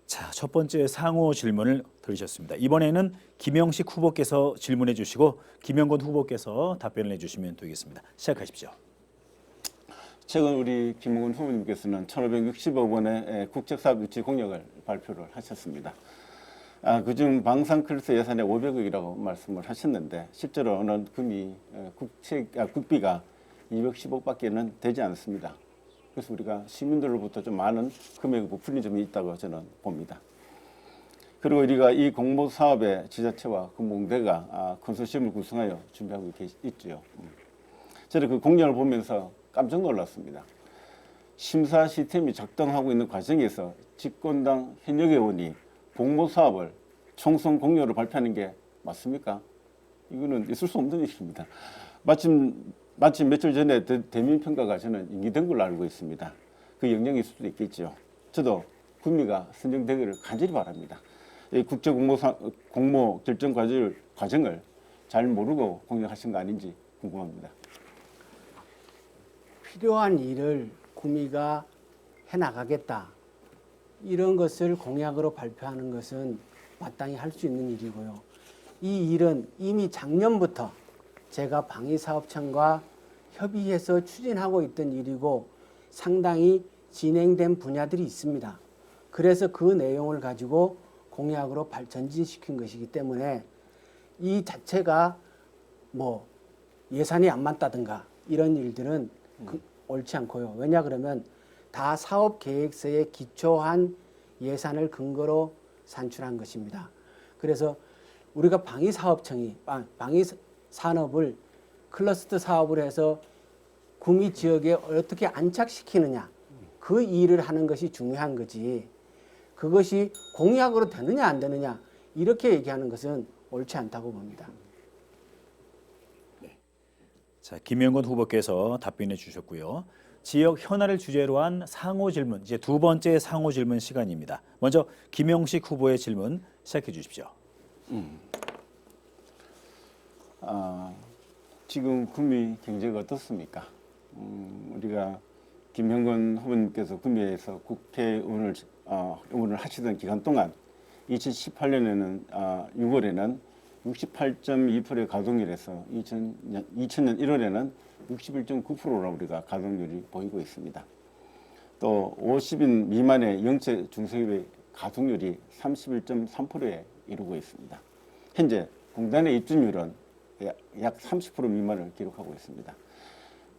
자, 첫 번째 상호 질문을 들으셨습니다. 이번에는 김영식 후보께서 질문해 주시고 김영건 후보께서 답변을 해주시면 되겠습니다. 시작하십시오. 최근 우리 김영건 후보님께서는 1,560억 원의 국책사업 유치 공약을 발표를 하셨습니다. 그중 방산클래스 예산에 500억이라고 말씀을 하셨는데, 실제로는 국비가 210억밖에는 되지 않습니다. 그래서 우리가 시민들로부터 좀 많은 금액이 부풀린 점이 있다고 저는 봅니다. 그리고 우리가 이 공모 사업의 지자체와 공공대가 컨소시엄을 구성하여 준비하고 있죠. 저는 그 공약을 보면서 깜짝 놀랐습니다. 심사 시스템이 작동하고 있는 과정에서 집권당 현역 의원이 공모 사업을 총선 공약으로 발표하는 게 맞습니까? 이거는 있을 수 없는 일입니다. 마침 며칠 전에 대민평가가 저는 임기된 걸로 알고 있습니다. 그 영향이 있을 수도 있겠죠. 저도 국민과 선정되기를 간절히 바랍니다. 이 국제 공모 결정 과정을 잘 모르고 공약하신 거 아닌지 궁금합니다. 필요한 일을 구미가 해나가겠다, 이런 것을 공약으로 발표하는 것은 마땅히 할 수 있는 일이고요. 이 일은 이미 작년부터 제가 방위사업청과 협의해서 추진하고 있던 일이고 상당히 진행된 분야들이 있습니다. 그래서 그 내용을 가지고 공약으로 전진시킨 것이기 때문에 이 자체가 뭐 예산이 안 맞다든가 이런 일들은 옳지 않고요. 왜냐 그러면 다 사업계획서에 기초한 예산을 근거로 산출한 것입니다. 그래서 우리가 방위사업청이 방위산업을 클러스터 사업을 해서 구미 지역에 어떻게 안착시키느냐, 그 일을 하는 것이 중요한 거지, 그것이 공약으로 되느냐 안 되느냐 이렇게 얘기하는 것은 옳지 않다고 봅니다. 자, 김영건 후보께서 답변해 주셨고요. 지역 현안을 주제로 한 상호 질문, 이제 두 번째 상호 질문 시간입니다. 먼저 김영식 후보의 질문 시작해 주십시오. 지금 구미 경제가 어떻습니까? 우리가 김영건 후보님께서 구미에서 국회의원을 하시던 기간 동안 2018년에는 6월에는 68.2%의 가동률에서 2000년 1월에는 61.9%로 우리가 가동률이 보이고 있습니다. 또 50인 미만의 영체 중소기업의 가동률이 31.3%에 이르고 있습니다. 현재 공단의 입주율은 약 30% 미만을 기록하고 있습니다.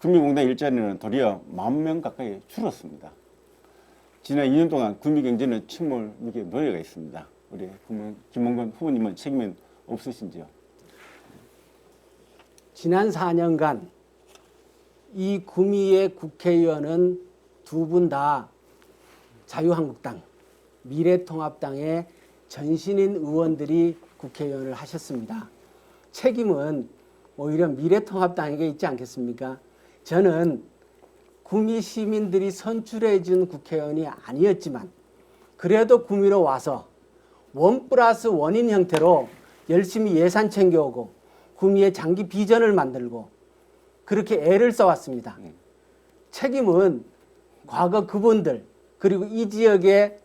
구미공단 일자리는 도리어 10,000명 가까이 줄었습니다. 지난 2년 동안 구미 경제는 침몰 위기에 놓여가 있습니다. 우리 김영건 후보님은 책임은 없으신지요? 지난 4년간 이 구미의 국회의원은 두 분 다 자유한국당, 미래통합당의 전신인 의원들이 국회의원을 하셨습니다. 책임은 오히려 미래통합당에게 있지 않겠습니까? 저는 구미 시민들이 선출해 준 국회의원이 아니었지만 그래도 구미로 와서 1+1인 형태로 열심히 예산 챙겨오고 구미의 장기 비전을 만들고 그렇게 애를 써왔습니다. 책임은 과거 그분들, 그리고 이 지역의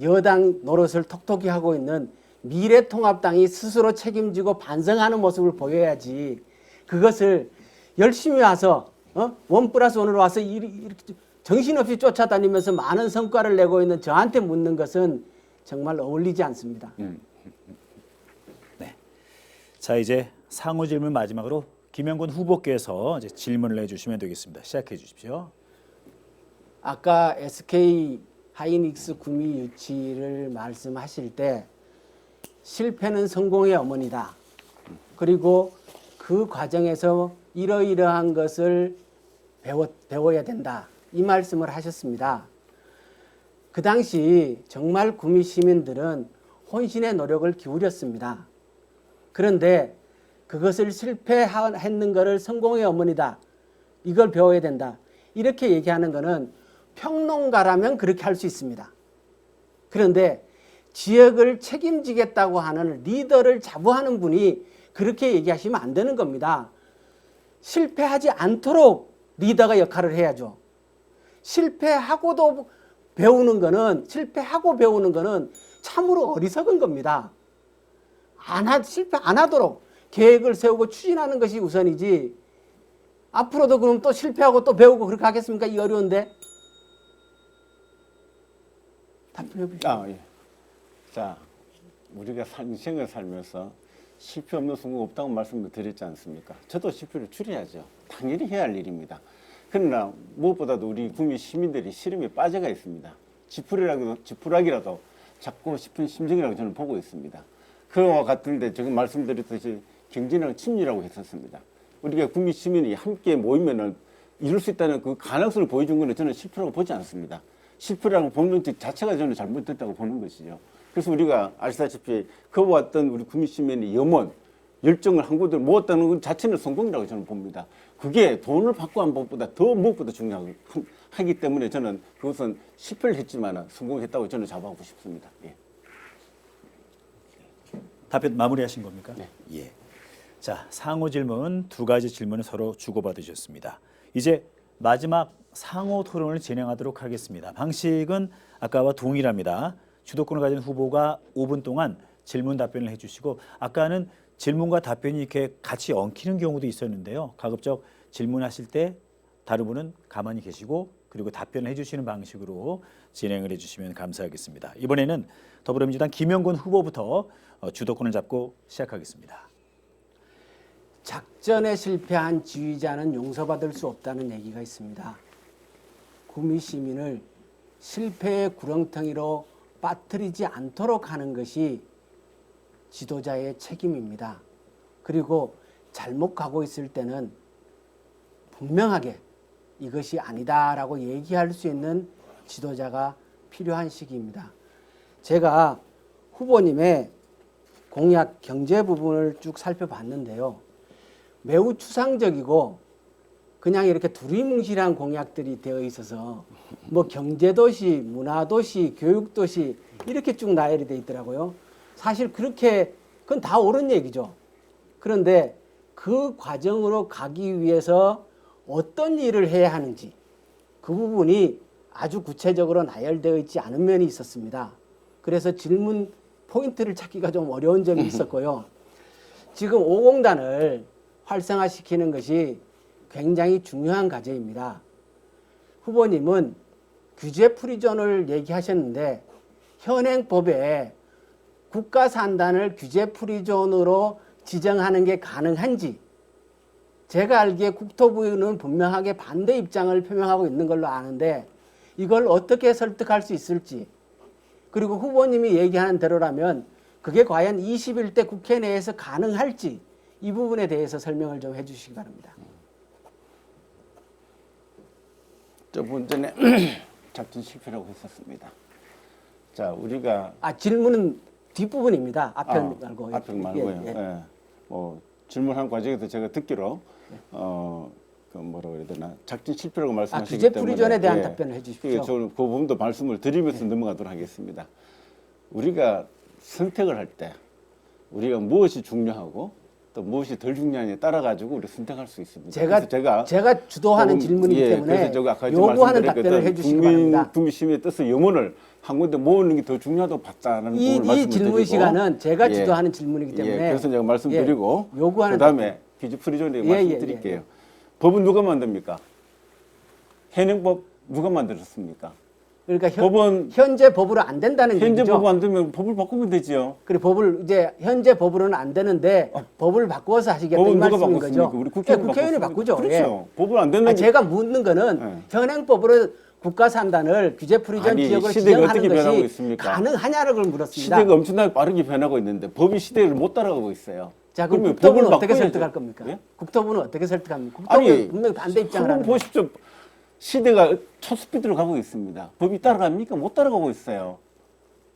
여당 노릇을 톡톡히 하고 있는 미래통합당이 스스로 책임지고 반성하는 모습을 보여야지, 그것을 열심히 와서 1+1으로 와서 이렇게 정신없이 쫓아다니면서 많은 성과를 내고 있는 저한테 묻는 것은 정말 어울리지 않습니다. 자, 이제 상호 질문 마지막으로 김영곤 후보께서 이제 질문을 해주시면 되겠습니다. 시작해 주십시오. 아까 SK 하이닉스 구미 유치를 말씀하실 때 실패는 성공의 어머니다. 그리고 그 과정에서 이러이러한 것을 배워야 된다. 이 말씀을 하셨습니다. 그 당시 정말 구미 시민들은 혼신의 노력을 기울였습니다. 그런데 그것을 실패했는 것을 성공의 어머니다. 이걸 배워야 된다. 이렇게 얘기하는 것은 평론가라면 그렇게 할 수 있습니다. 그런데 지역을 책임지겠다고 하는 리더를 자부하는 분이 그렇게 얘기하시면 안 되는 겁니다. 실패하지 않도록 리더가 역할을 해야죠. 실패하고 배우는 거는 참으로 어리석은 겁니다. 실패 안 하도록 계획을 세우고 추진하는 것이 우선이지, 앞으로도 그럼 또 실패하고 또 배우고 그렇게 하겠습니까? 이 어려운데. 답변해 보시죠. 예. 자, 우리가 인생을 살면서 실패 없는 성공 없다고 말씀을 드렸지 않습니까? 저도 실패를 줄여야죠. 당연히 해야 할 일입니다. 그러나 무엇보다도 우리 구미 시민들이 시름에 빠져가 있습니다. 지푸라기라도 잡고 싶은 심정이라고 저는 보고 있습니다. 그와 같은데 지금 말씀드렸듯이 경제는 침리라고 했었습니다. 우리가 구미 시민이 함께 모이면은 이룰 수 있다는 그 가능성을 보여준 것은 저는 실패라고 보지 않습니다. 실패라고 보는 것 자체가 저는 잘못됐다고 보는 것이죠. 그래서 우리가 아시다시피 그와 같던 우리 구미 시민의 염원, 열정을 한 곳을 모았다는 것 자체는 성공이라고 저는 봅니다. 그게 돈을 받고 한 것보다 더 무엇보다 중요하기 때문에 저는 그것은 실패를 했지만 성공했다고 저는 잡아보고 싶습니다. 예. 답변 마무리하신 겁니까? 네. 예. 자, 상호 질문 두 가지 질문을 서로 주고받으셨습니다. 이제 마지막 상호 토론을 진행하도록 하겠습니다. 방식은 아까와 동일합니다. 주도권을 가진 후보가 5분 동안 질문 답변을 해주시고, 아까는 질문과 답변이 이렇게 같이 엉키는 경우도 있었는데요. 가급적 질문하실 때 다른 분은 가만히 계시고 그리고 답변을 해주시는 방식으로 진행을 해주시면 감사하겠습니다. 이번에는 더불어민주당 김영곤 후보부터 주도권을 잡고 시작하겠습니다. 작전에 실패한 지휘자는 용서받을 수 없다는 얘기가 있습니다. 구미 시민을 실패의 구렁텅이로 빠뜨리지 않도록 하는 것이 지도자의 책임입니다. 그리고 잘못 가고 있을 때는 분명하게 이것이 아니다라고 얘기할 수 있는 지도자가 필요한 시기입니다. 제가 후보님의 공약 경제 부분을 쭉 살펴봤는데요. 매우 추상적이고 그냥 이렇게 두리뭉실한 공약들이 되어 있어서 뭐 경제도시, 문화도시, 교육도시 이렇게 쭉 나열이 되어 있더라고요. 사실 그건 다 옳은 얘기죠. 그런데 그 과정으로 가기 위해서 어떤 일을 해야 하는지 그 부분이 아주 구체적으로 나열되어 있지 않은 면이 있었습니다. 그래서 질문 포인트를 찾기가 좀 어려운 점이 있었고요. 지금 5공단을 활성화시키는 것이 굉장히 중요한 과제입니다. 후보님은 규제 프리존을 얘기하셨는데 현행법에 국가산단을 규제 프리존으로 지정하는 게 가능한지, 제가 알기에 국토부는 분명하게 반대 입장을 표명하고 있는 걸로 아는데 이걸 어떻게 설득할 수 있을지, 그리고 후보님이 얘기하는 대로라면 그게 과연 21대 국회 내에서 가능할지 이 부분에 대해서 설명을 좀 해주시기 바랍니다. 저번 전에 작전 실패라고 했었습니다. 자, 우리가 질문은 뒷부분입니다. 앞편 말고. 앞편 말고요. 예. 뭐 질문한 과정에서 제가 듣기로 그 뭐라고 해야 되나, 작전 실패라고 말씀하시기 규제 때문에 프리존에 대한 답변을 해주십시오. 저는 그 부분도 말씀을 드리면서 넘어가도록 하겠습니다. 우리가 선택을 할 때 우리가 무엇이 중요하고 또 무엇이 덜 중요하냐에 따라 가지고 우리 선택할 수 있습니다. 제가 주도하는 질문이기 때문에 요구하는 답변을 해주시기 바랍니다. 국민 시민의 뜻을 염원을 한 군데 모으는 게 더 중요하다고 봤다는 부분을 말씀을 드리고, 이 질문 시간은 제가 주도하는 질문이기 때문에 그래서 제가 말씀드리고 요구하는 그다음에 규제 프리존에 말씀드릴게요. 법은 누가 만듭니까? 현행법 누가 만들었습니까? 그러니까 법은 현재 법으로 안 된다는 현재 얘기죠. 법 안 되면 법을 바꾸면 되지요. 그래 법을 이제 현재 법으로는 안 되는데 법을 바꿔서 하시겠다 이 법은 누가 말씀인 바꿨습니까? 거죠. 우리 국회의원이 국회의원이 바꿨습니다. 바꾸죠. 그렇죠. 예. 법을 안 되는 제가 묻는 거는 네. 현행법으로 국가 산단을 규제 프리전 아니, 지역으로 시대가 지정하는 어떻게 변하고 것이 있습니까? 가능하냐를 물었습니다. 시대가 엄청나게 빠르게 변하고 있는데 법이 시대를 못 따라가고 있어요. 자, 그럼 그러면 국토부는 법을 어떻게 바꿔야죠. 설득할 겁니까? 예? 국토부는 어떻게 설득합니까? 국토부는 아니, 분명히 반대 입장을 한번 하는 거예요. 보십시오. 시대가 초스피드로 가고 있습니다. 법이 따라갑니까? 못 따라가고 있어요.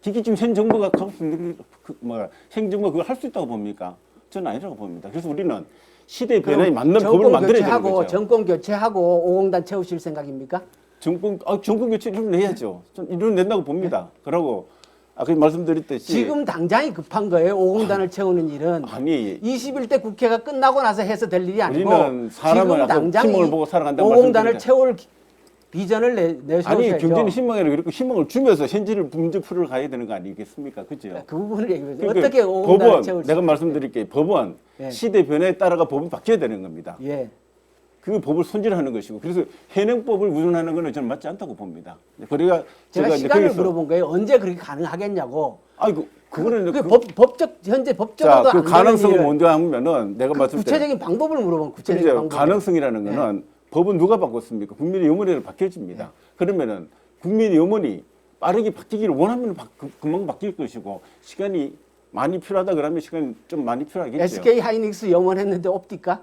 이게 지금 현 정부가 가고 있는 행정부가 그걸 할 수 있다고 봅니까? 저는 아니라고 봅니다. 그래서 우리는 시대의 변화에 맞는 법을 만들어야 되는 거죠. 정권 교체하고 5억단 채우실 생각입니까? 정권 교체 이뤄내야죠. 좀 이뤄낸다고 봅니다. 그러고 아까 말씀드렸듯이 지금 당장이 급한 거예요. 5억단을 채우는 일은. 아니 21대 국회가 끝나고 나서 해서 될 일이 아니고 우리는 사람을 지금 당장 희망을 보고 살아간다는 5억단을 말씀드리잖아요. 채울 비전을 내세워야죠. 아니 경제는 희망이라고 그렇고 희망을 주면서 현실을 문제 풀어 가야 되는 거 아니겠습니까? 그죠? 그 부분을 얘기해요. 그러니까 어떻게 5억단을 법원 채울 수 내가 있어요? 말씀드릴게요. 법원 예. 시대 변화에 따라가 법이 바뀌어야 되는 겁니다. 예. 그 법을 손질하는 것이고 그래서 현행법을 우선하는 것은 저는 맞지 않다고 봅니다. 그러니까 제가 이제 시간을 거기서 물어본 거예요. 언제 그렇게 가능하겠냐고. 아이고 그거는 그 법적 현재 법적으로도 자, 안 그 가능성을 되는 일을 먼저 하면은 내가 말씀드린 구체적인 방법을 물어본 구체적인 그죠? 방법. 가능성이라는 거는 법은 누가 바꿨습니까? 국민의 염원으로 바뀌어집니다. 그러면은 국민의 염원이 빠르게 바뀌기를 원하면 금방 바뀔 것이고 시간이 많이 필요하다 그러면 시간이 좀 많이 필요하겠죠. SK 하이닉스 염원했는데 없디까?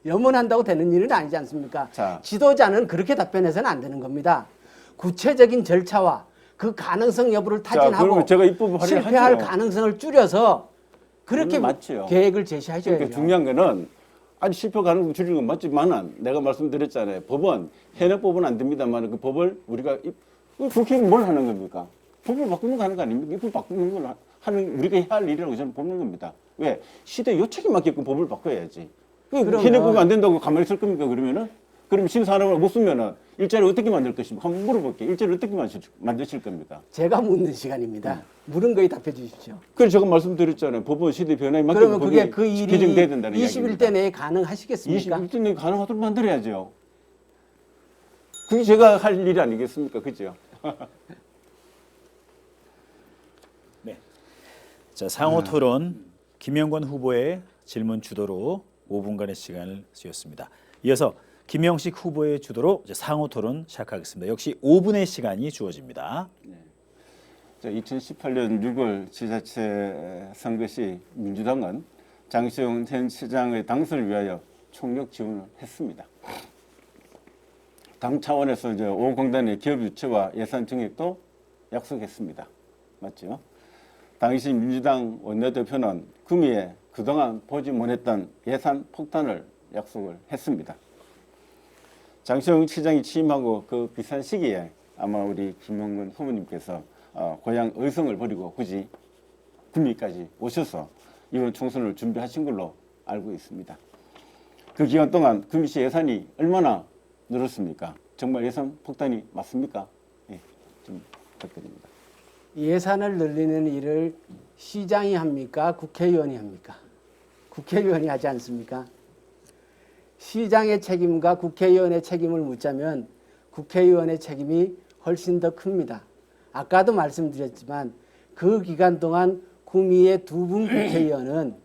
염원한다고 되는 일은 아니지 않습니까? 자. 지도자는 그렇게 답변해서는 안 되는 겁니다. 구체적인 절차와 그 가능성 여부를 타진하고 그러면 제가 입법 발의를 실패할 하죠. 가능성을 줄여서 그렇게 맞죠. 계획을 제시하셔야죠. 그러니까 중요한 거는 아니 실패 가능성 줄이는 건 맞지만은 내가 말씀드렸잖아요. 법은 현행법은 안 됩니다만 그 법을 우리가 국회는 뭘 하는 겁니까? 법을 바꾸는 거 하는 거 아닙니까? 입법 바꾸는 걸 하는 우리가 해야 할 일이라고 저는 보는 겁니다. 왜? 시대 요청에 맞게끔 법을 바꿔야지. 그러면- 현행법이 안 된다고 가만히 있을 겁니까? 그러면은? 그럼 신사람을 못 쓰면은 일자리 어떻게 만들 것입니까? 한번 물어볼게요. 일자리 어떻게 만드실 겁니까? 제가 묻는 시간입니다. 물은 거에 답해 주십시오. 그래서 제가 말씀드렸잖아요. 법은 시대 변화에 맞게 그러면 그게 그 일이 개정돼야 된다는 21대 내에 가능하시겠습니까? 21대 내에 가능하도록 만들어야죠. 그게 제가 할 일이 아니겠습니까? 그죠? 자, 상호 토론 김영권 후보의 질문 주도로 5분간의 시간을 쓰였습니다. 이어서 김영식 후보의 주도로 이제 상호 토론 시작하겠습니다. 역시 5분의 시간이 주어집니다. 2018년 6월 지자체 선거 시 민주당은 장시영 전 시장의 당선을 위하여 총력 지원을 했습니다. 당 차원에서 이제 5공단의 기업 유치와 예산 증액도 약속했습니다. 맞죠? 당시 민주당 원내대표는 구미에 그동안 보지 못했던 예산 폭탄을 약속을 했습니다. 장시영 시장이 취임하고 그 비슷한 시기에 아마 우리 김영권 후보님께서 고향 의성을 버리고 굳이 구미까지 오셔서 이번 총선을 준비하신 걸로 알고 있습니다. 그 기간 동안 구미시 예산이 얼마나 늘었습니까? 정말 예산 폭탄이 맞습니까? 예, 좀 부탁드립니다. 예산을 늘리는 일을 시장이 합니까? 국회의원이 합니까? 국회의원이 하지 않습니까? 시장의 책임과 국회의원의 책임을 묻자면 국회의원의 책임이 훨씬 더 큽니다. 아까도 말씀드렸지만 그 기간 동안 구미의 2분 국회의원은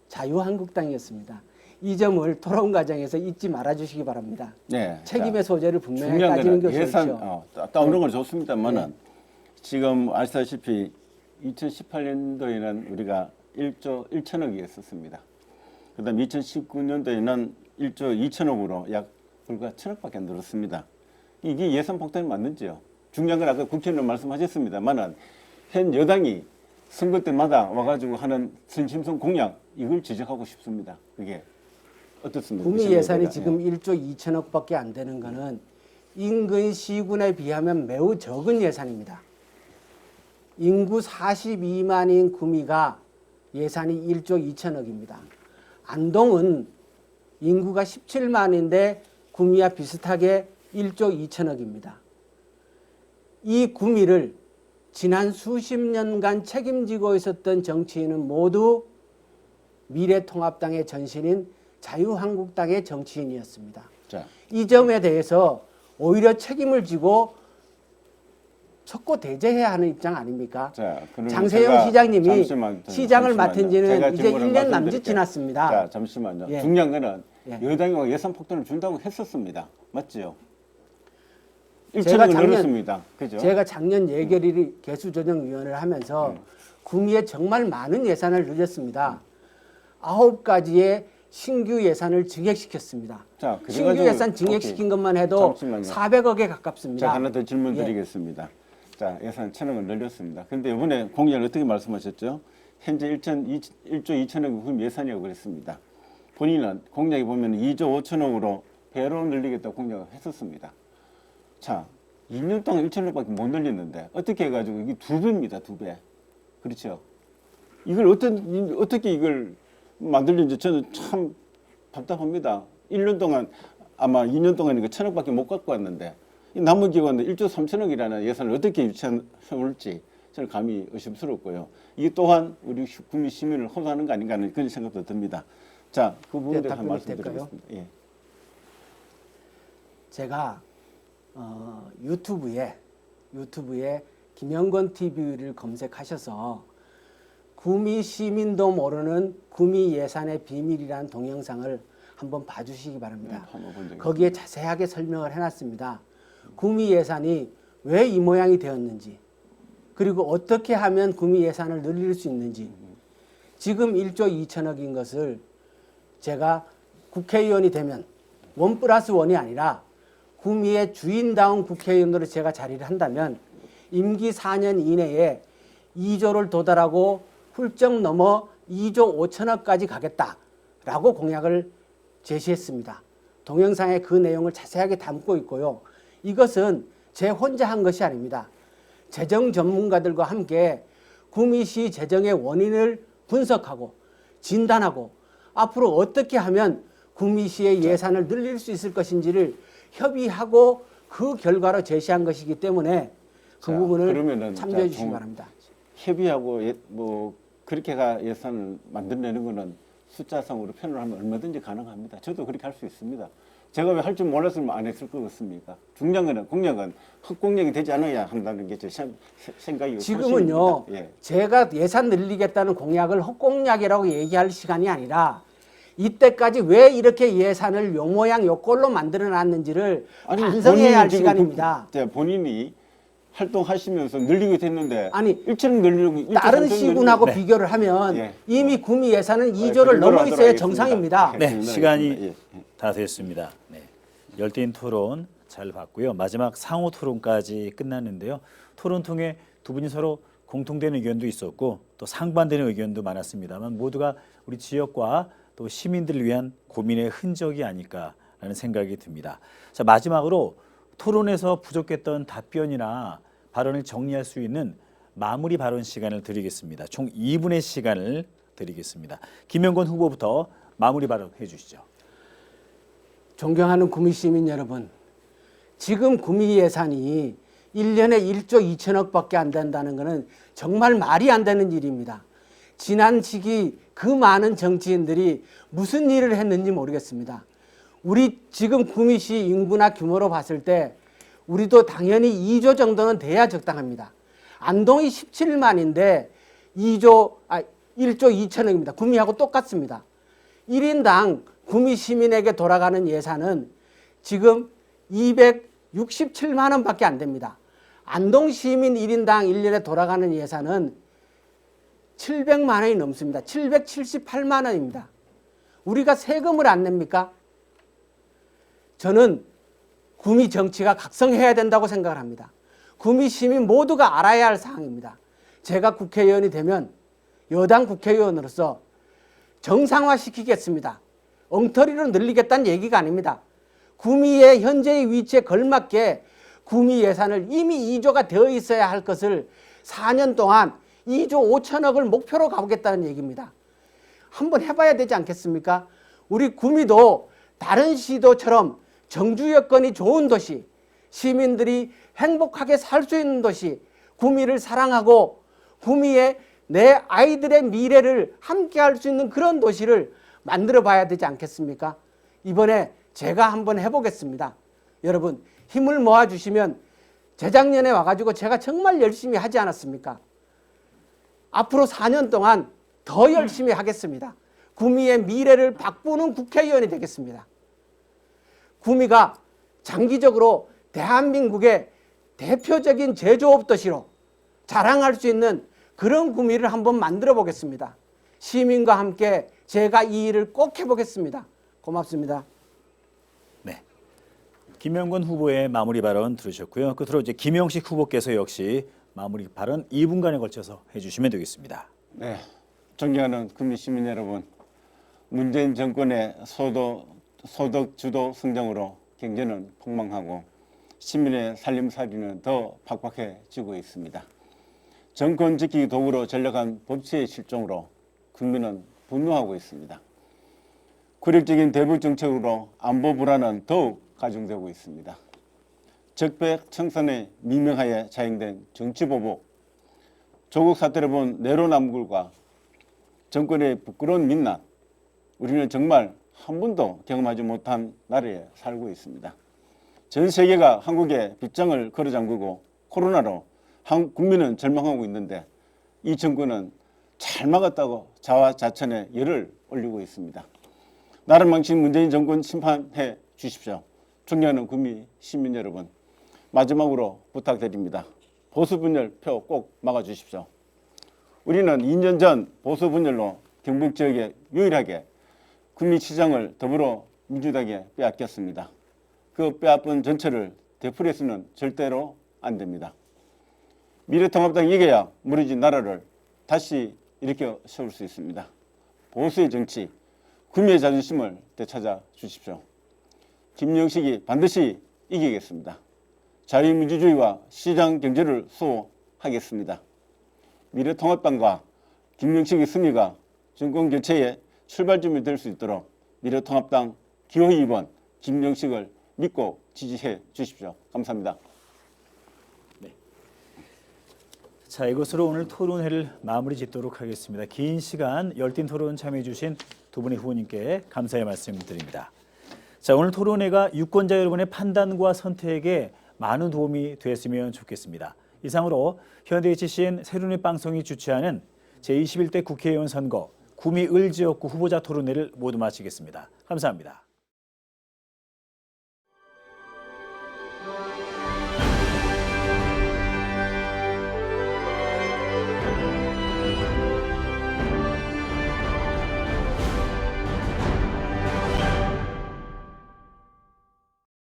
자유한국당이었습니다. 이 점을 토론 과정에서 잊지 말아 주시기 바랍니다. 네, 책임의 소재를 분명히 중요한 따지는 거는 것이 예산 옳죠. 따오는 건 좋습니다만은 네. 지금 아시다시피 2018년도에는 우리가 1조 1천억이 있었습니다. 그다음 2019년도에는 1조 2천억으로 약 불과 1천억밖에 안 늘었습니다. 이게 예산 폭탄이 맞는지요? 중요한 건 아까 국회의원 말씀하셨습니다만은 현 여당이 선거 때마다 와가지고 하는 선심성 공약 이걸 지적하고 싶습니다. 그게 어떻습니까? 구미 예산이 지금 예. 1조 2천억밖에 안 되는 것은 인근 시군에 비하면 매우 적은 예산입니다. 인구 42만인 구미가 예산이 1조 2천억입니다. 안동은 인구가 17만인데 구미와 비슷하게 1조 2천억입니다. 이 구미를 지난 수십 년간 책임지고 있었던 정치인은 모두 미래통합당의 전신인 자유한국당의 정치인이었습니다. 자, 이 점에 대해서 오히려 책임을 지고 촉구대죄해야 하는 입장 아닙니까? 자, 그러면 장세영 제가 시장님이 잠시만요. 시장을 맡은 지는 제가 이제 질문을 1년 남짓 말씀드릴게요. 지났습니다. 자, 잠시만요. 예. 중요한 거는 예. 여당이 예산 폭탄을 준다고 했었습니다. 맞죠? 제가 1천억을 작년- 늘었습니다. 그죠? 제가 작년 예결위 개수조정위원회를 하면서 구미에 정말 많은 예산을 늘렸습니다. 9가지의 신규 예산을 증액시켰습니다. 자, 신규 그래가지고- 예산 증액시킨 오케이. 것만 해도 잠시만요. 400억에 가깝습니다. 제가 하나 더 질문 예. 드리겠습니다. 자, 예산 1천억을 늘렸습니다. 근데 이번에 공약을 어떻게 말씀하셨죠? 현재 1조 2천억 금 예산이라고 그랬습니다. 본인은 공약에 보면 2조 5천억으로 배로 늘리겠다고 공약을 했었습니다. 자, 2년 동안 1천억밖에 못 늘렸는데 어떻게 해가지고 이게 2배입니다, 2배. 그렇죠? 이걸 어떻게 이걸 만들는지 저는 참 답답합니다. 1년 동안 아마 2년 동안 1천억밖에 못 갖고 왔는데 이 남은 기간에 1조 3천억이라는 예산을 어떻게 유치해올지 저는 감히 의심스럽고요. 이게 또한 우리 국민 시민을 호소하는 거 아닌가 하는 그런 생각도 듭니다. 자, 그 부분에 대해서 답변이 말씀드리겠습니다. 예. 제가 유튜브에 김영건 TV를 검색하셔서 구미 시민도 모르는 구미 예산의 비밀이라는 동영상을 한번 봐주시기 바랍니다. 한번 본 적이 거기에 자세하게 설명을 해놨습니다. 구미 예산이 왜 이 모양이 되었는지, 그리고 어떻게 하면 구미 예산을 늘릴 수 있는지, 지금 1조 2천억인 것을 제가 국회의원이 되면 1+1이 아니라 구미의 주인다운 국회의원으로 제가 자리를 한다면 임기 4년 이내에 2조를 도달하고 훌쩍 넘어 2조 5천억까지 가겠다라고 공약을 제시했습니다. 동영상에 그 내용을 자세하게 담고 있고요. 이것은 제 혼자 한 것이 아닙니다. 재정 전문가들과 함께 구미시 재정의 원인을 분석하고 진단하고 앞으로 어떻게 하면 구미시의 예산을 늘릴 수 있을 것인지를 협의하고 그 결과로 제시한 것이기 때문에 그 부분을 그러면은 참조해 자, 주시기 정- 바랍니다. 협의하고 뭐 그렇게가 예산을 만들어내는 거는 숫자상으로 표현을 하면 얼마든지 가능합니다. 저도 그렇게 할 수 있습니다. 제가 왜 할 줄 몰랐으면 안 했을 것 같습니까? 중요한 거는 공약은 헛공약이 되지 않아야 한다는 게 제 생각이고 지금은요, 사실입니다. 예. 제가 예산 늘리겠다는 공약을 헛공약이라고 얘기할 시간이 아니라 이때까지 왜 이렇게 예산을 요 모양 요 꼴로 만들어 놨는지를 반성해야 할 본인이 지금 시간입니다. 본인이 활동하시면서 늘리게 됐는데 아니, 1천억 늘리고 다른 시군하고 네. 비교를 하면 예. 이미 구미 예산은 그 2조를 정도로 넘어 하도록 있어야 하겠습니다. 정상입니다. 네, 예, 시간이 예. 다 됐습니다. 네. 열띤 토론 잘 봤고요. 마지막 상호 토론까지 끝났는데요. 토론 통해 두 분이 서로 공통된 의견도 있었고 또 상반되는 의견도 많았습니다만 모두가 우리 지역과 또 시민들을 위한 고민의 흔적이 아닐까라는 생각이 듭니다. 자, 마지막으로 토론에서 부족했던 답변이나 발언을 정리할 수 있는 마무리 발언 시간을 드리겠습니다. 총 2분의 시간을 드리겠습니다. 김영건 후보부터 마무리 발언 해주시죠. 존경하는 구미 시민 여러분, 지금 구미 예산이 1년에 1조 2천억밖에 안 된다는 것은 정말 말이 안 되는 일입니다. 지난 시기 그 많은 정치인들이 무슨 일을 했는지 모르겠습니다. 우리 지금 구미시 인구나 규모로 봤을 때 우리도 당연히 2조 정도는 돼야 적당합니다. 안동이 17만인데 1조 2천억입니다. 구미하고 똑같습니다. 1인당 구미 시민에게 돌아가는 예산은 지금 267만 원밖에 안 됩니다. 안동 시민 1인당 1년에 돌아가는 예산은 700만 원이 넘습니다. 778만 원입니다. 우리가 세금을 안 냅니까? 저는 구미 정치가 각성해야 된다고 생각을 합니다. 구미 시민 모두가 알아야 할 사항입니다. 제가 국회의원이 되면 여당 국회의원으로서 정상화시키겠습니다. 엉터리로 늘리겠다는 얘기가 아닙니다. 구미의 현재의 위치에 걸맞게 구미 예산을 이미 2조가 되어 있어야 할 것을 4년 동안 2조 5천억을 목표로 가보겠다는 얘기입니다. 한번 해봐야 되지 않겠습니까? 우리 구미도 다른 시도처럼 정주 여건이 좋은 도시, 시민들이 행복하게 살 수 있는 도시, 구미를 사랑하고 구미에 내 아이들의 미래를 함께 할 수 있는 그런 도시를 만들어 봐야 되지 않겠습니까? 이번에 제가 한번 해보겠습니다. 여러분 힘을 모아주시면 재작년에 와가지고 제가 정말 열심히 하지 않았습니까? 앞으로 4년 동안 더 열심히 하겠습니다. 구미의 미래를 바꾸는 국회의원이 되겠습니다. 구미가 장기적으로 대한민국의 대표적인 제조업 도시로 자랑할 수 있는 그런 구미를 한번 만들어 보겠습니다. 시민과 함께 제가 이 일을 꼭 해보겠습니다. 고맙습니다. 네. 김영건 후보의 마무리 발언 들으셨고요. 끝으로 이제 김영식 후보께서 역시 마무리 발언 2분간에 걸쳐서 해주시면 되겠습니다. 네, 존경하는 구미 시민 여러분, 문재인 정권의 소득 주도 성장으로 경제는 폭망하고 시민의 살림살이는 더 팍팍해지고 있습니다. 정권 지키기 도구로 전락한 법치의 실종으로 국민은 분노하고 있습니다. 굴욕적인 대북 정책으로 안보 불안은 더욱 가중되고 있습니다. 적백 청산의 미명하에 자행된 정치보복, 조국 사태를 본 내로남불과 정권의 부끄러운 민낯, 우리는 정말 한 번도 경험하지 못한 나라에 살고 있습니다. 전 세계가 한국에 빗장을 걸어잠그고 코로나로 국민은 절망하고 있는데 이 정권은 잘 막았다고 자화자찬에 열을 올리고 있습니다. 나를 망친 문재인 정권 심판해 주십시오. 존경하는 구미 시민 여러분, 마지막으로 부탁드립니다. 보수분열 표 꼭 막아주십시오. 우리는 2년 전 보수분열로 경북 지역에 유일하게 구미시장을 더불어민주당에 빼앗겼습니다. 그 빼앗은 전체를 되풀이해서는 절대로 안 됩니다. 미래통합당이 이겨야 무너진 나라를 다시 일으켜 세울 수 있습니다. 보수의 정치, 구미의 자존심을 되찾아 주십시오. 김영식이 반드시 이기겠습니다. 자유민주주의와 시장 경제를 수호하겠습니다. 미래통합당과 김영식의 승리가 정권 교체의 출발점이 될 수 있도록 미래통합당 기호위 2번 김영식을 믿고 지지해 주십시오. 감사합니다. 자, 이것으로 오늘 토론회를 마무리 짓도록 하겠습니다. 긴 시간 열띤 토론 참여해 주신 두 분의 후보님께 감사의 말씀 드립니다. 자, 오늘 토론회가 유권자 여러분의 판단과 선택에 많은 도움이 됐으면 좋겠습니다. 이상으로 현대HCN 세륜의 방송이 주최하는 제21대 국회의원 선거 구미 을 지역구 후보자 토론회를 모두 마치겠습니다. 감사합니다.